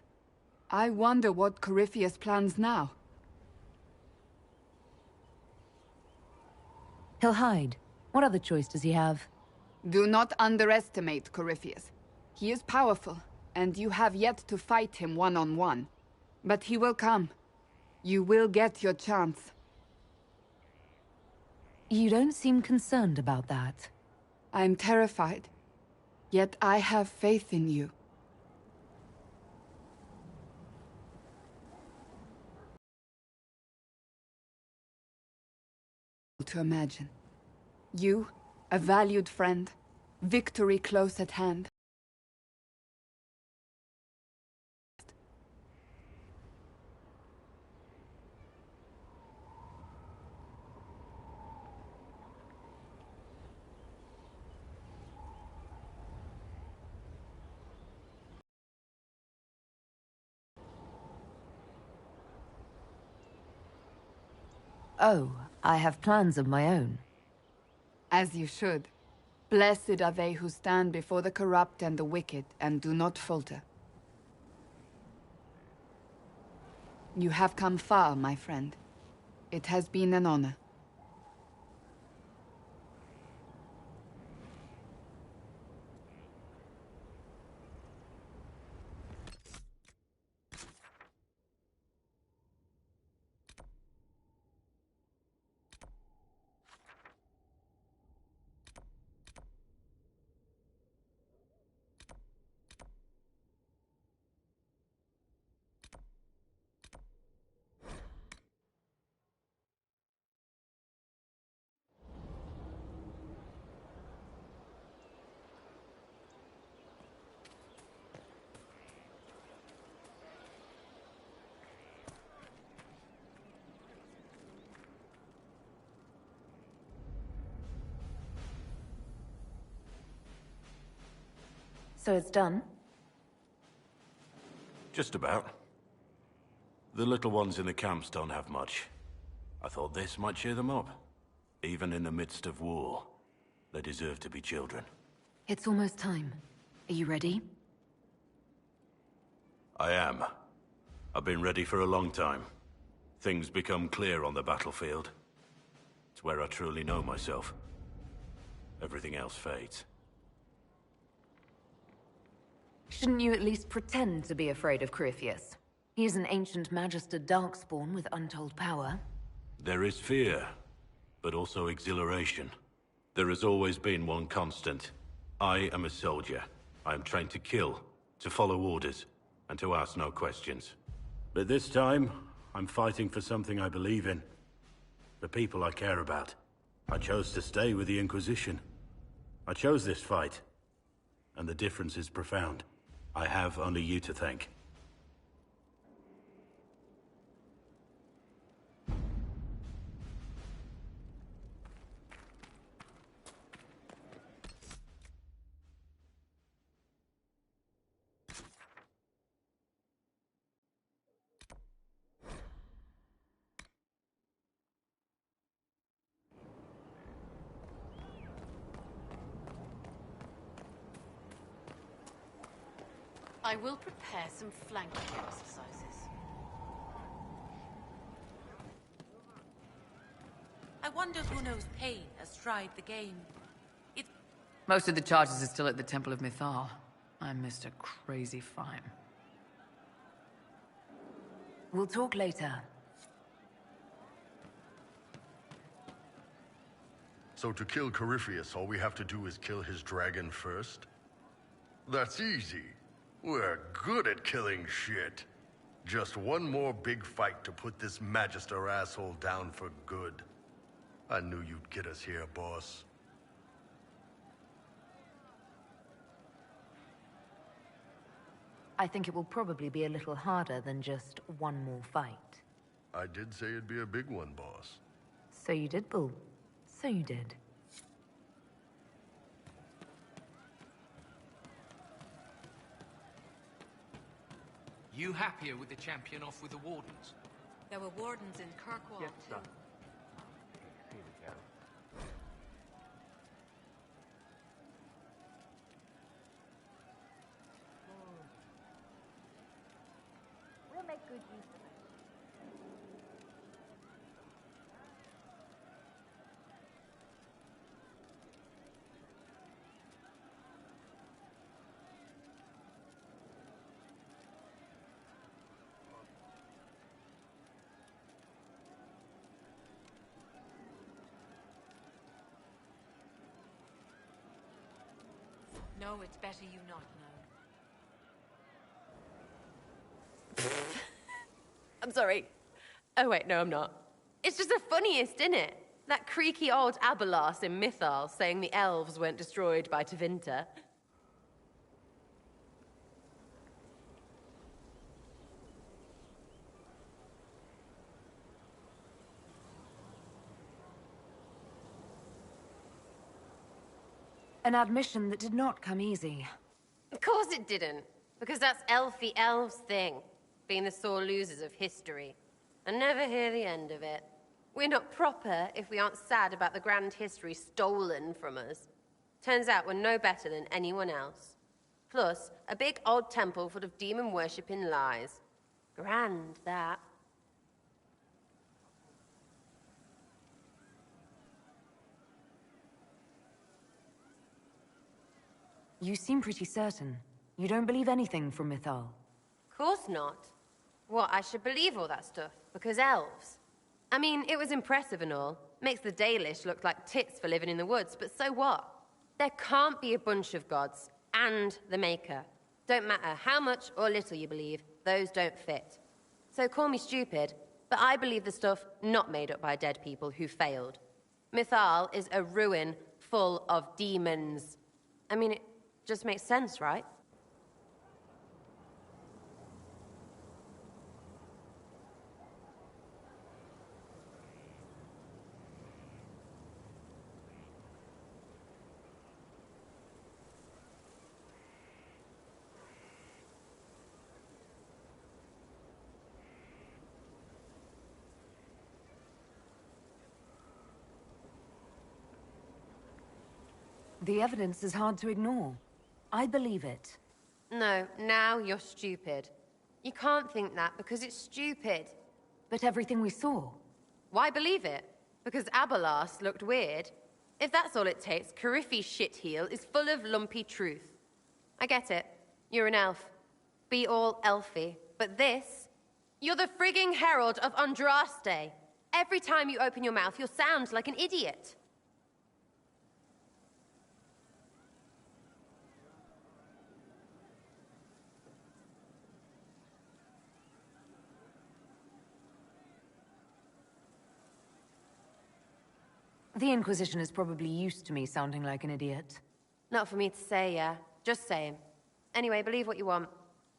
I wonder what Corypheus plans now. He'll hide. What other choice does he have? Do not underestimate Corypheus. He is powerful, and you have yet to fight him one-on-one. But he will come. You will get your chance. You don't seem concerned about that. I'm terrified. Yet I have faith in you. To imagine. You, a valued friend, victory close at hand. Oh, I have plans of my own. As you should. Blessed are they who stand before the corrupt and the wicked, and do not falter. You have come far, my friend. It has been an honor. So it's done? Just about. The little ones in the camps don't have much. I thought this might cheer them up. Even in the midst of war, they deserve to be children. It's almost time. Are you ready? I am. I've been ready for a long time. Things become clear on the battlefield. It's where I truly know myself. Everything else fades. Shouldn't you at least pretend to be afraid of Corypheus? He is an ancient Magister Darkspawn with untold power. There is fear, but also exhilaration. There has always been one constant. I am a soldier. I am trained to kill, to follow orders, and to ask no questions. But this time, I'm fighting for something I believe in. The people I care about. I chose to stay with the Inquisition. I chose this fight. And the difference is profound. I have only you to thank. I will prepare some flanking exercises. I wonder who knows pain has tried the game. Most of the charges are still at the Temple of Mythal. I'm Mr. Crazy Fine. We'll talk later. So to kill Corypheus, all we have to do is kill his dragon first? That's easy. We're good at killing shit. Just one more big fight to put this Magister asshole down for good. I knew you'd get us here, boss. I think it will probably be a little harder than just one more fight. I did say it'd be a big one, boss. So you did, Bull. So you did. You happier with the champion off with the Wardens? There were wardens in Kirkwall, Yes, too. sir. Here we go. We'll make good use of it. No, it's better you not know. I'm sorry. Oh wait, no, I'm not. It's just the funniest, isn't it? That creaky old Abelas in Mythal saying the elves weren't destroyed by Tevinter. An admission that did not come easy. Of course it didn't, because that's Elfie Elves' thing, being the sore losers of history. I never hear the end of it. We're not proper if we aren't sad about the grand history stolen from us. Turns out we're no better than anyone else. Plus, a big old temple full of demon-worshipping lies. Grand, that. You seem pretty certain. You don't believe anything from Mythal. Course not. What, I should believe all that stuff? Because elves? I mean, it was impressive and all. Makes the Dalish look like tits for living in the woods, but so what? There can't be a bunch of gods and the Maker. Don't matter how much or little you believe, those don't fit. So call me stupid, but I believe the stuff not made up by dead people who failed. Mythal is a ruin full of demons. I mean, it just makes sense, right? The evidence is hard to ignore. I believe it. No, now you're stupid. You can't think that because it's stupid. But everything we saw. Why believe it? Because Abelas looked weird? If that's all it takes, Cariffi's shitheel is full of lumpy truth. I get it. You're an elf. Be all elfy. But this? You're the frigging herald of Andraste. Every time you open your mouth, you'll sound like an idiot. The Inquisition is probably used to me sounding like an idiot. Not for me to say, yeah. Just saying. Anyway, believe what you want.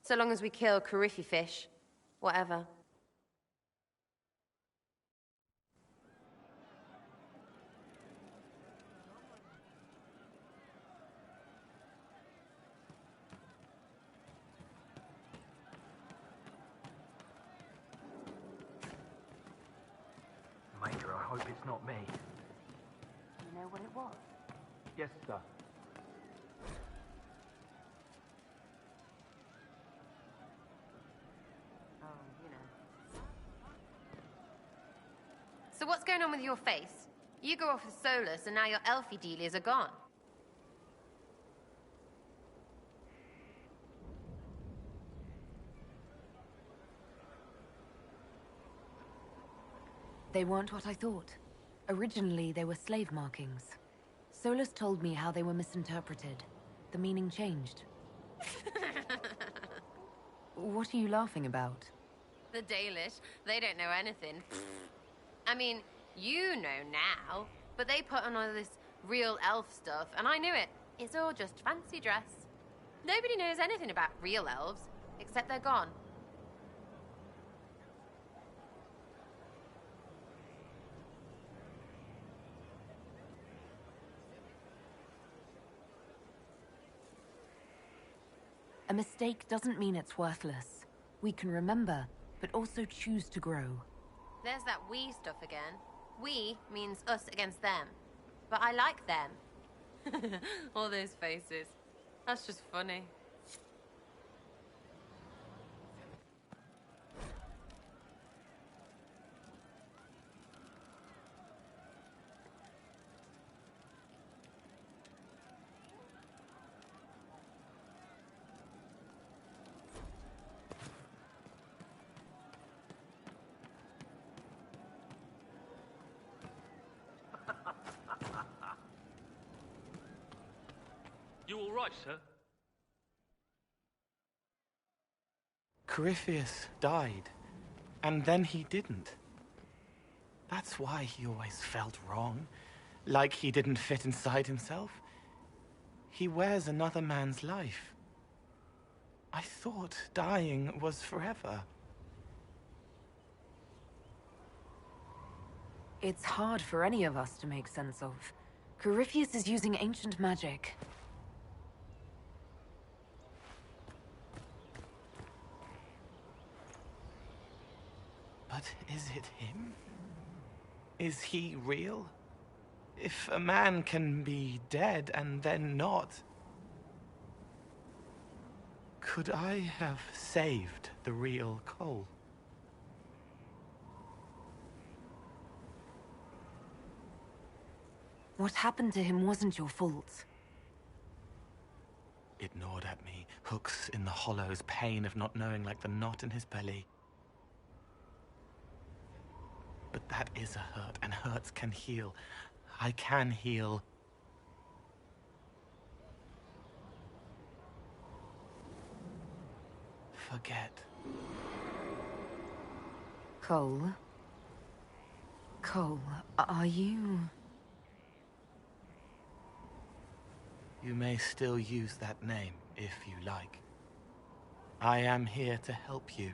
So long as we kill Cariffi fish. Whatever. Major, I hope it's not me. You know what it was? Yes, sir. Oh, you know. So what's going on with your face? You go off with Solus and now your elfie dealies are gone. They weren't what I thought. Originally, they were slave markings. Solus told me how they were misinterpreted. The meaning changed. What are you laughing about? The Dalish, they don't know anything. I mean, you know now, but they put on all this real elf stuff, and I knew it. It's all just fancy dress. Nobody knows anything about real elves, except they're gone. A mistake doesn't mean it's worthless. We can remember, but also choose to grow. There's that we stuff again. We means us against them. But I like them. All those faces. That's just funny. You all right, sir? Corypheus died, and then he didn't. That's why he always felt wrong, like he didn't fit inside himself. He wears another man's life. I thought dying was forever. It's hard for any of us to make sense of. Corypheus is using ancient magic. But is it him? Is he real? If a man can be dead and then not, could I have saved the real Cole? What happened to him wasn't your fault. It gnawed at me, hooks in the hollows, pain of not knowing like the knot in his belly. But that is a hurt, and hurts can heal. I can heal. Forget. Cole? Cole, are you... You may still use that name, if you like. I am here to help you.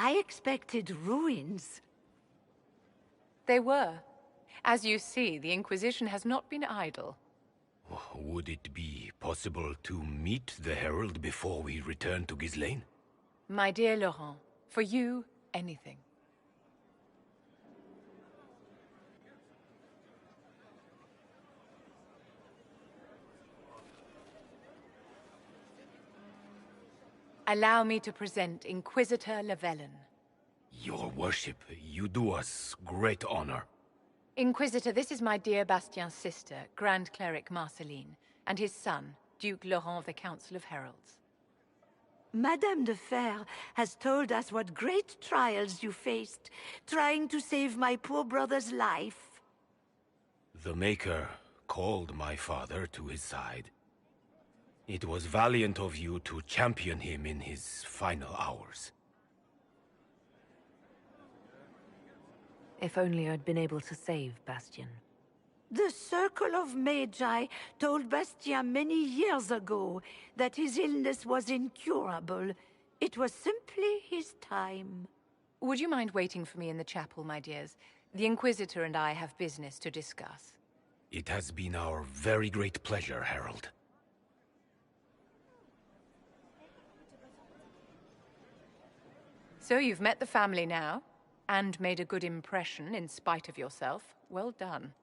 I expected ruins. They were. As you see, the Inquisition has not been idle. Would it be possible to meet the Herald before we return to Ghislaine? My dear Laurent, for you, anything. Allow me to present Inquisitor Llewellyn. Your worship, you do us great honor. Inquisitor, this is my dear Bastien's sister, Grand Cleric Marceline, and his son, Duke Laurent of the Council of Heralds. Madame de Fer has told us what great trials you faced, trying to save my poor brother's life. The Maker called my father to his side. It was valiant of you to champion him in his final hours. If only I'd been able to save Bastien. The Circle of Magi told Bastien many years ago that his illness was incurable. It was simply his time. Would you mind waiting for me in the chapel, my dears? The Inquisitor and I have business to discuss. It has been our very great pleasure, Herald. So you've met the family now, and made a good impression in spite of yourself. Well done.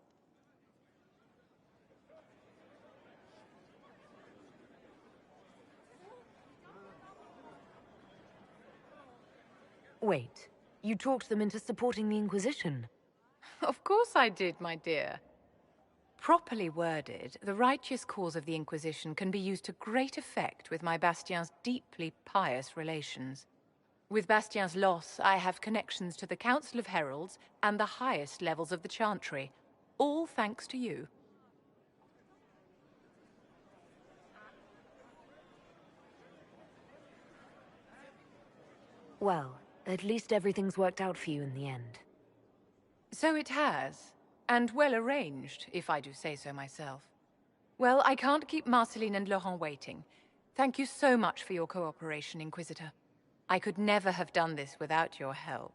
Wait, you talked them into supporting the Inquisition? Of course I did, my dear. Properly worded, the righteous cause of the Inquisition can be used to great effect with my Bastien's deeply pious relations. With Bastien's loss, I have connections to the Council of Heralds and the highest levels of the Chantry, all thanks to you. Well, at least everything's worked out for you in the end. So it has, and well arranged, if I do say so myself. Well, I can't keep Marceline and Laurent waiting. Thank you so much for your cooperation, Inquisitor. I could never have done this without your help.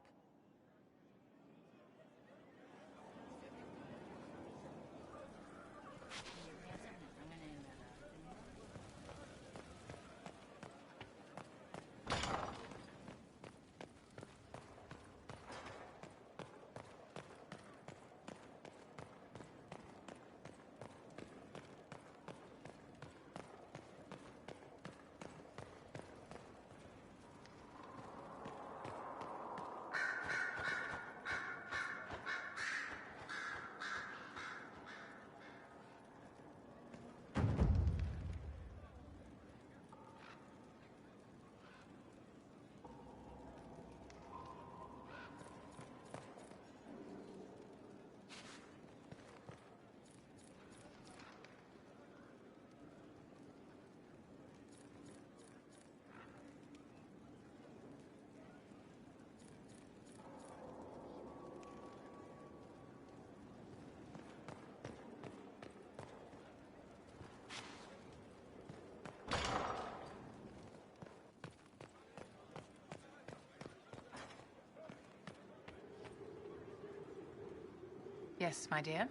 Yes, my dear.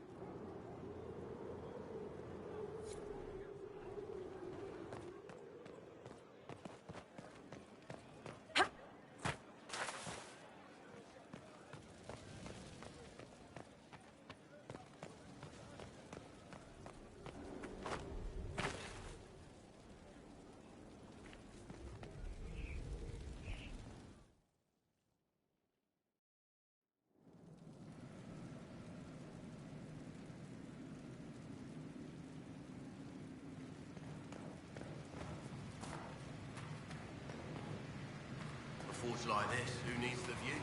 A forge like this, who needs the view?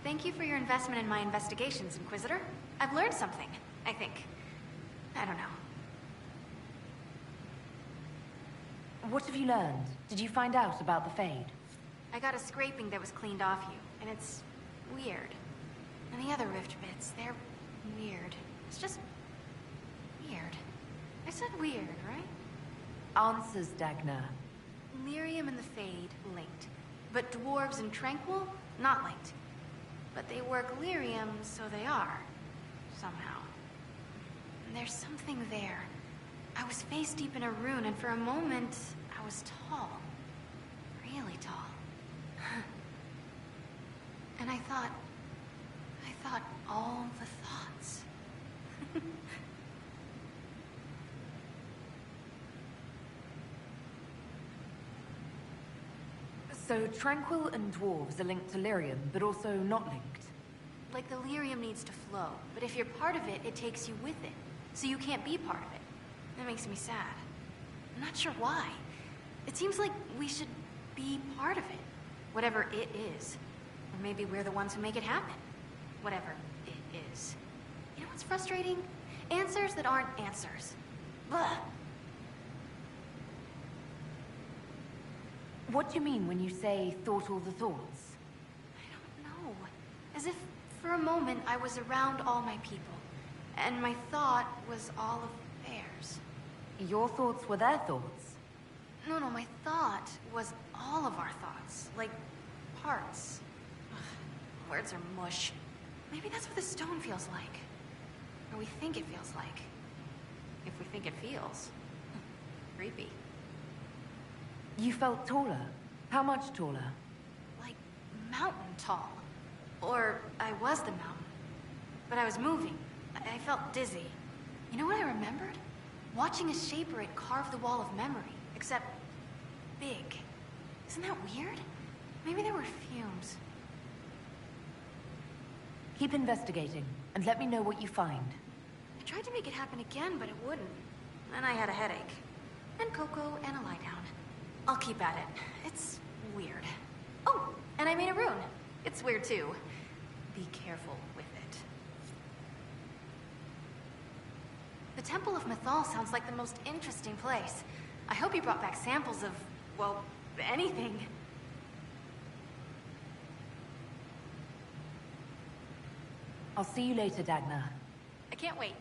Thank you for your investment in my investigations, Inquisitor. I've learned something, I think. I don't know. What have you learned? Did you find out about the Fade? I got a scraping that was cleaned off you, and it's weird. And the other rift bits, they're weird. It's just weird. I said weird, right? Answers, Dagna. Lyrium and the Fade linked, but dwarves and Tranquil not linked. But they work lyrium, so they are. Somehow. And there's something there. I was face deep in a rune, and for a moment, I was tall. Really tall. And I So Tranquil and Dwarves are linked to Lyrium, but also not linked? Like the lyrium needs to flow, but if you're part of it, it takes you with it. So you can't be part of it. That makes me sad. I'm not sure why. It seems like we should be part of it. Whatever it is. Or maybe we're the ones who make it happen. Whatever it is. You know what's frustrating? Answers that aren't answers. Blah. What do you mean when you say thought all the thoughts? I don't know. As if for a moment I was around all my people. And my thought was all of theirs. Your thoughts were their thoughts? No, my thought was all of our thoughts. Like, parts. Ugh, words are mush. Maybe that's what the stone feels like. Or we think it feels like. If we think it feels. Creepy. You felt taller? How much taller? Like, mountain tall. Or I was the mountain. But I was moving. I felt dizzy. You know what I remembered? Watching a shaper it carve the wall of memory. Except, big. Isn't that weird? Maybe there were fumes. Keep investigating, and let me know what you find. I tried to make it happen again, but it wouldn't. Then I had a headache. And cocoa and a lie down. I'll keep at it. It's weird. Oh, and I made a rune. It's weird too. Be careful with it. The Temple of Mythal sounds like the most interesting place. I hope you brought back samples of, well, anything. I'll see you later, Dagna. I can't wait.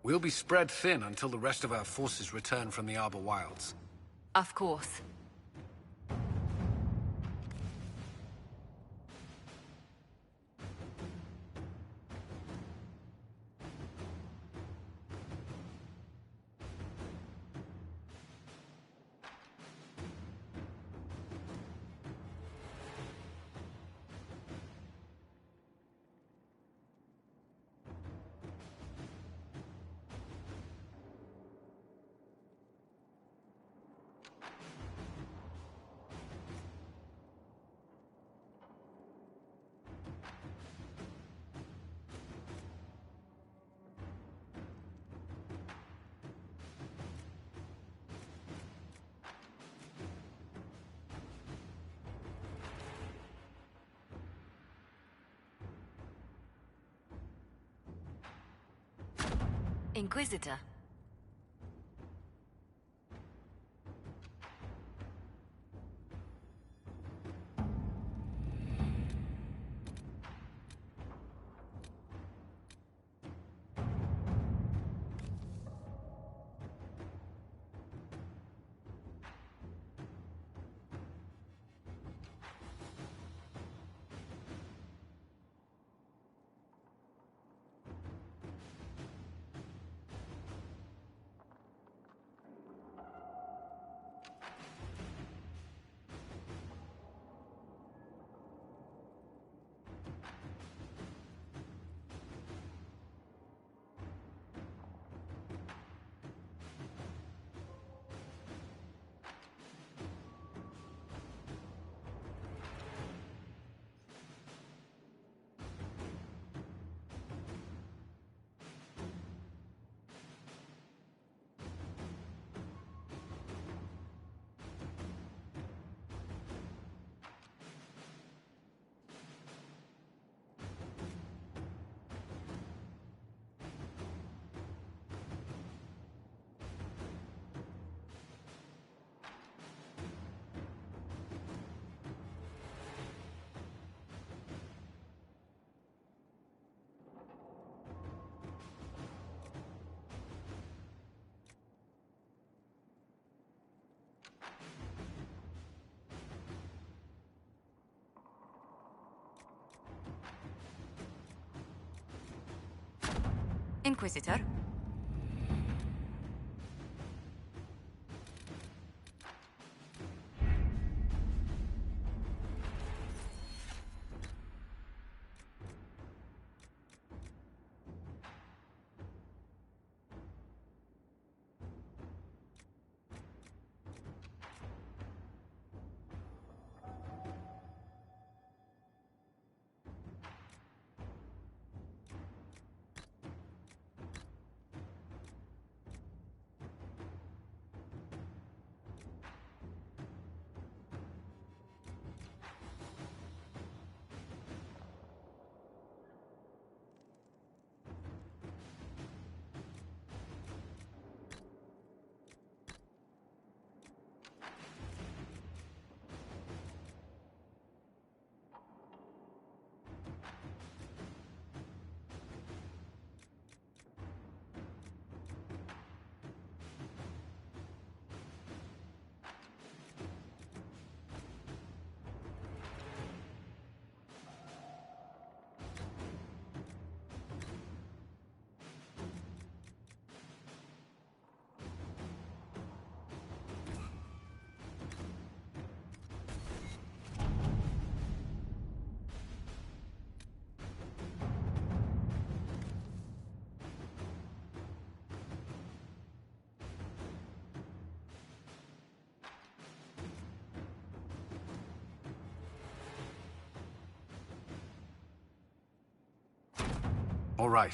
We'll be spread thin until the rest of our forces return from the Arbor Wilds. Of course. Inquisitor. Inquisitor. All right.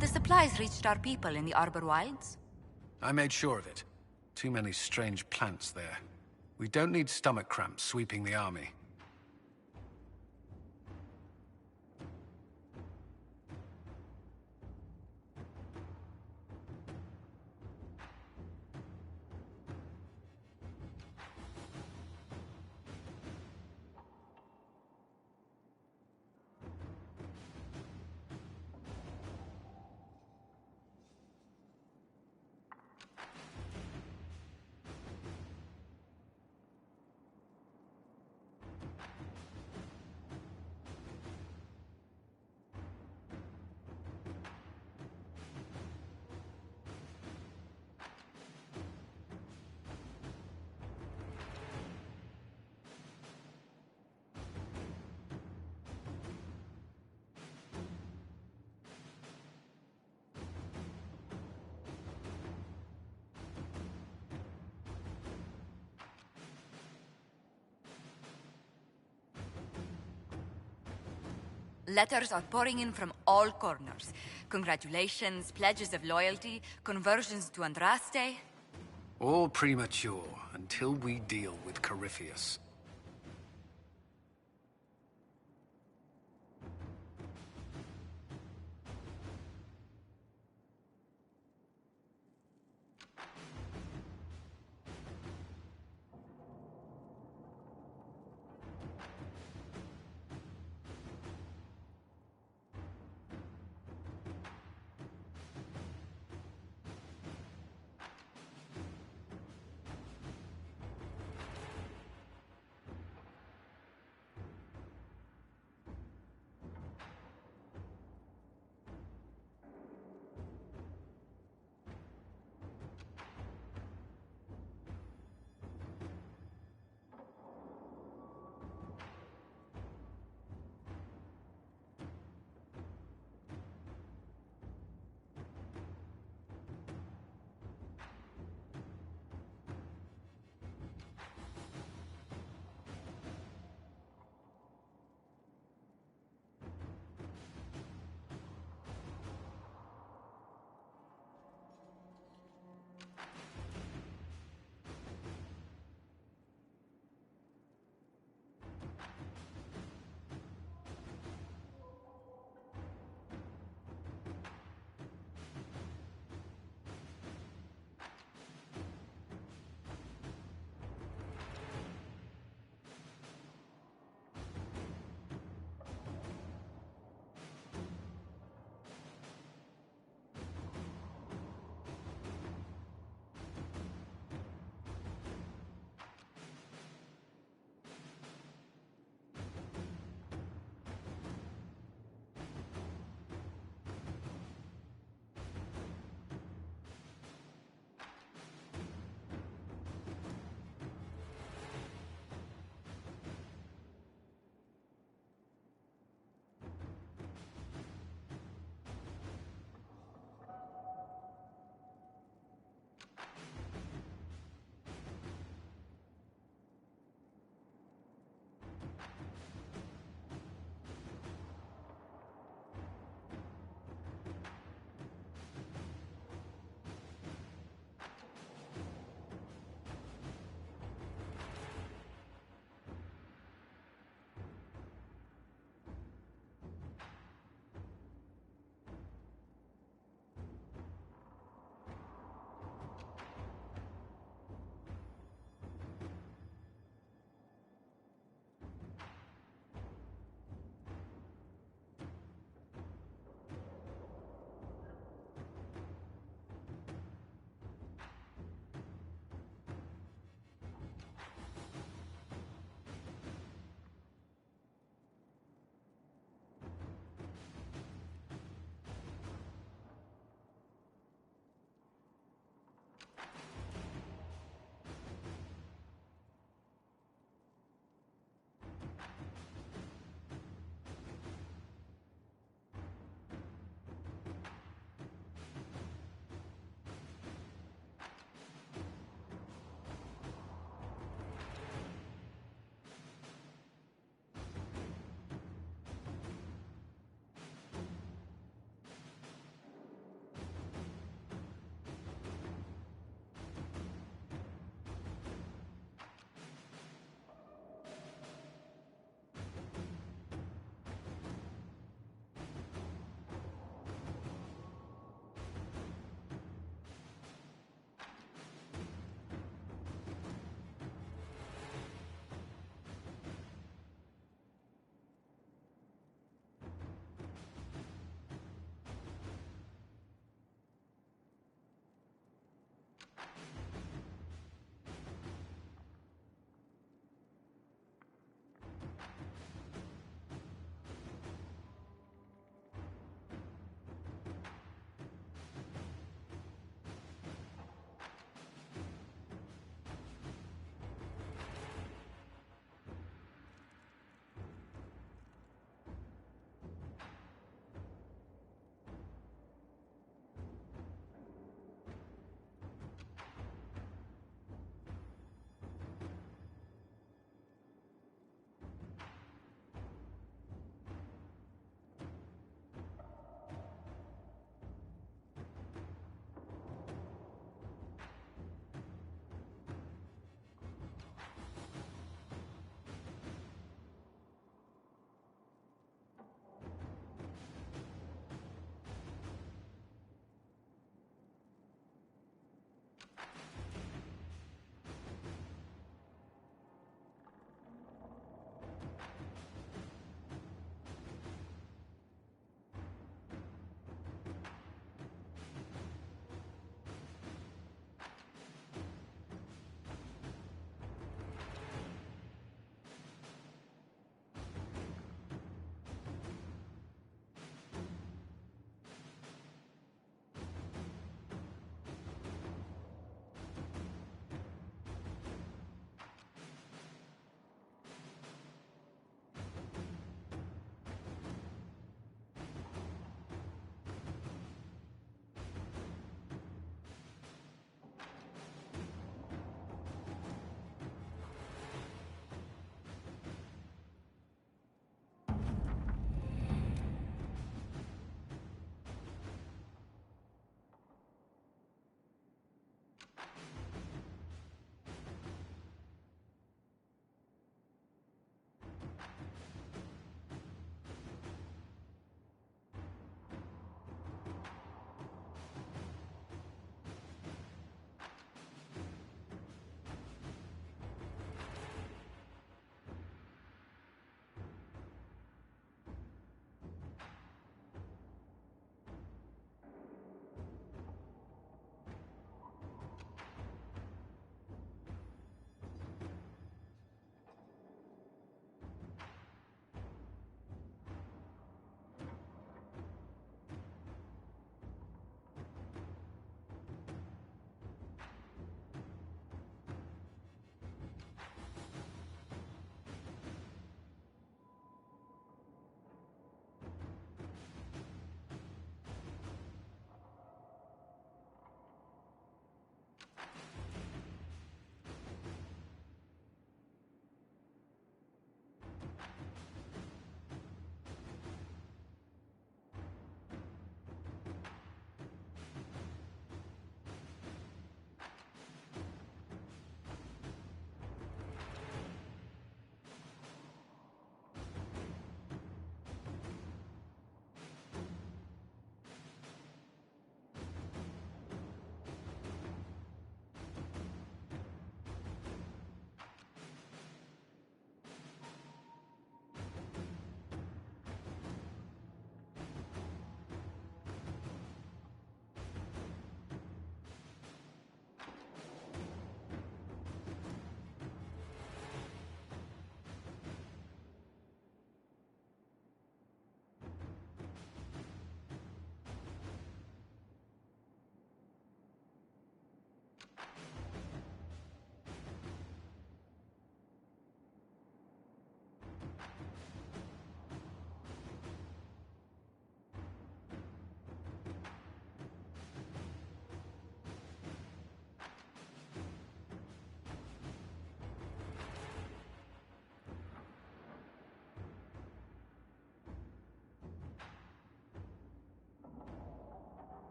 Have the supplies reached our people in the Arbor Wilds? I made sure of it. Too many strange plants there. We don't need stomach cramps sweeping the army. Letters are pouring in from all corners. Congratulations, pledges of loyalty, conversions to Andraste. All premature until we deal with Corypheus.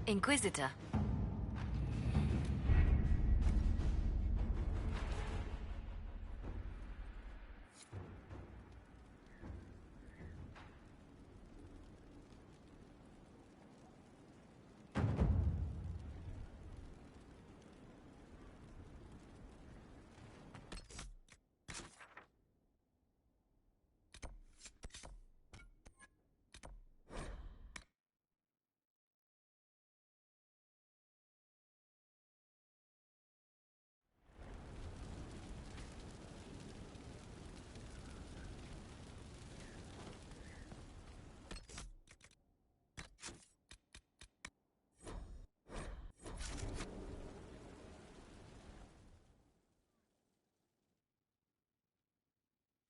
Inquisitor.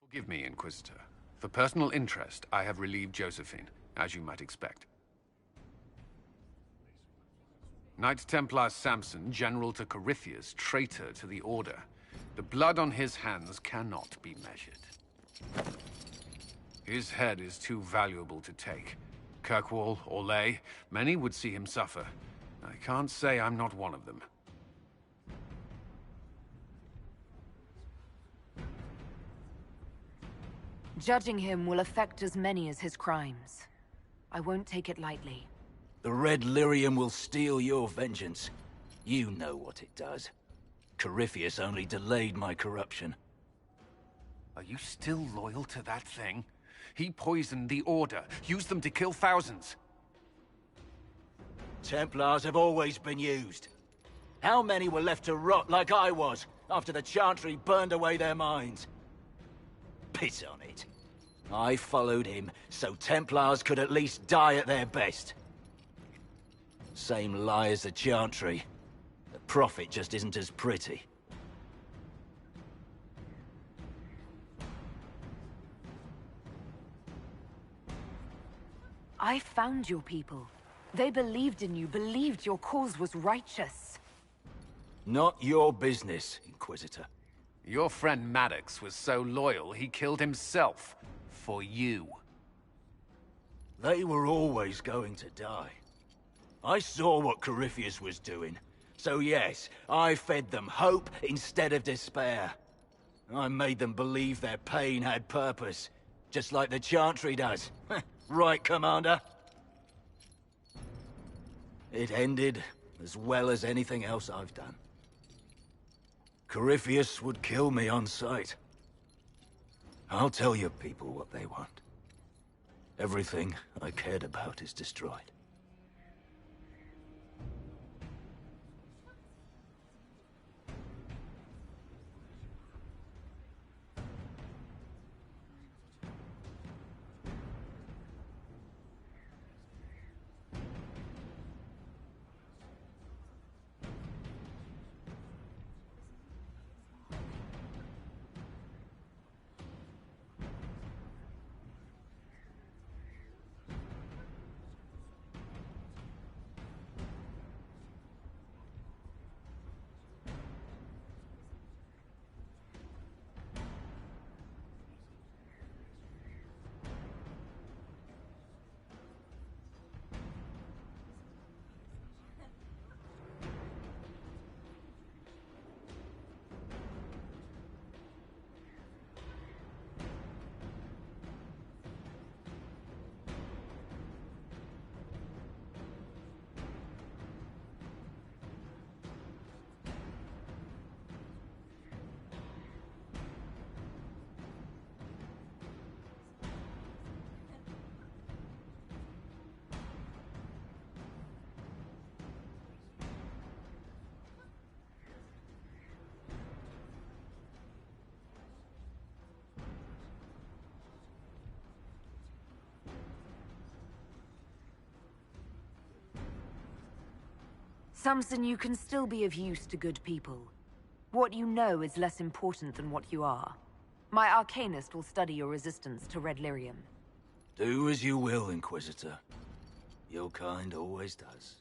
Forgive me, Inquisitor. For personal interest, I have relieved Josephine, as you might expect. Knight Templar Samson, General to Corypheus, traitor to the Order. The blood on his hands cannot be measured. His head is too valuable to take. Kirkwall, Orlais, many would see him suffer. I can't say I'm not one of them. Judging him will affect as many as his crimes. I won't take it lightly. The Red Lyrium will steal your vengeance. You know what it does. Corypheus only delayed my corruption. Are you still loyal to that thing? He poisoned the Order, used them to kill thousands. Templars have always been used. How many were left to rot like I was, after the Chantry burned away their minds? Piss on it. I followed him, so Templars could at least die at their best. Same lie as the Chantry. The Prophet just isn't as pretty. I found your people. They believed in you, believed your cause was righteous. Not your business, Inquisitor. Your friend Maddox was so loyal, he killed himself. For you. They were always going to die. I saw what Corypheus was doing. So yes, I fed them hope instead of despair. I made them believe their pain had purpose. Just like the Chantry does. Right, Commander? It ended as well as anything else I've done. Corypheus would kill me on sight. I'll tell your people what they want. Everything I cared about is destroyed. Samson, you can still be of use to good people. What you know is less important than what you are. My Arcanist will study your resistance to Red Lyrium. Do as you will, Inquisitor. Your kind always does.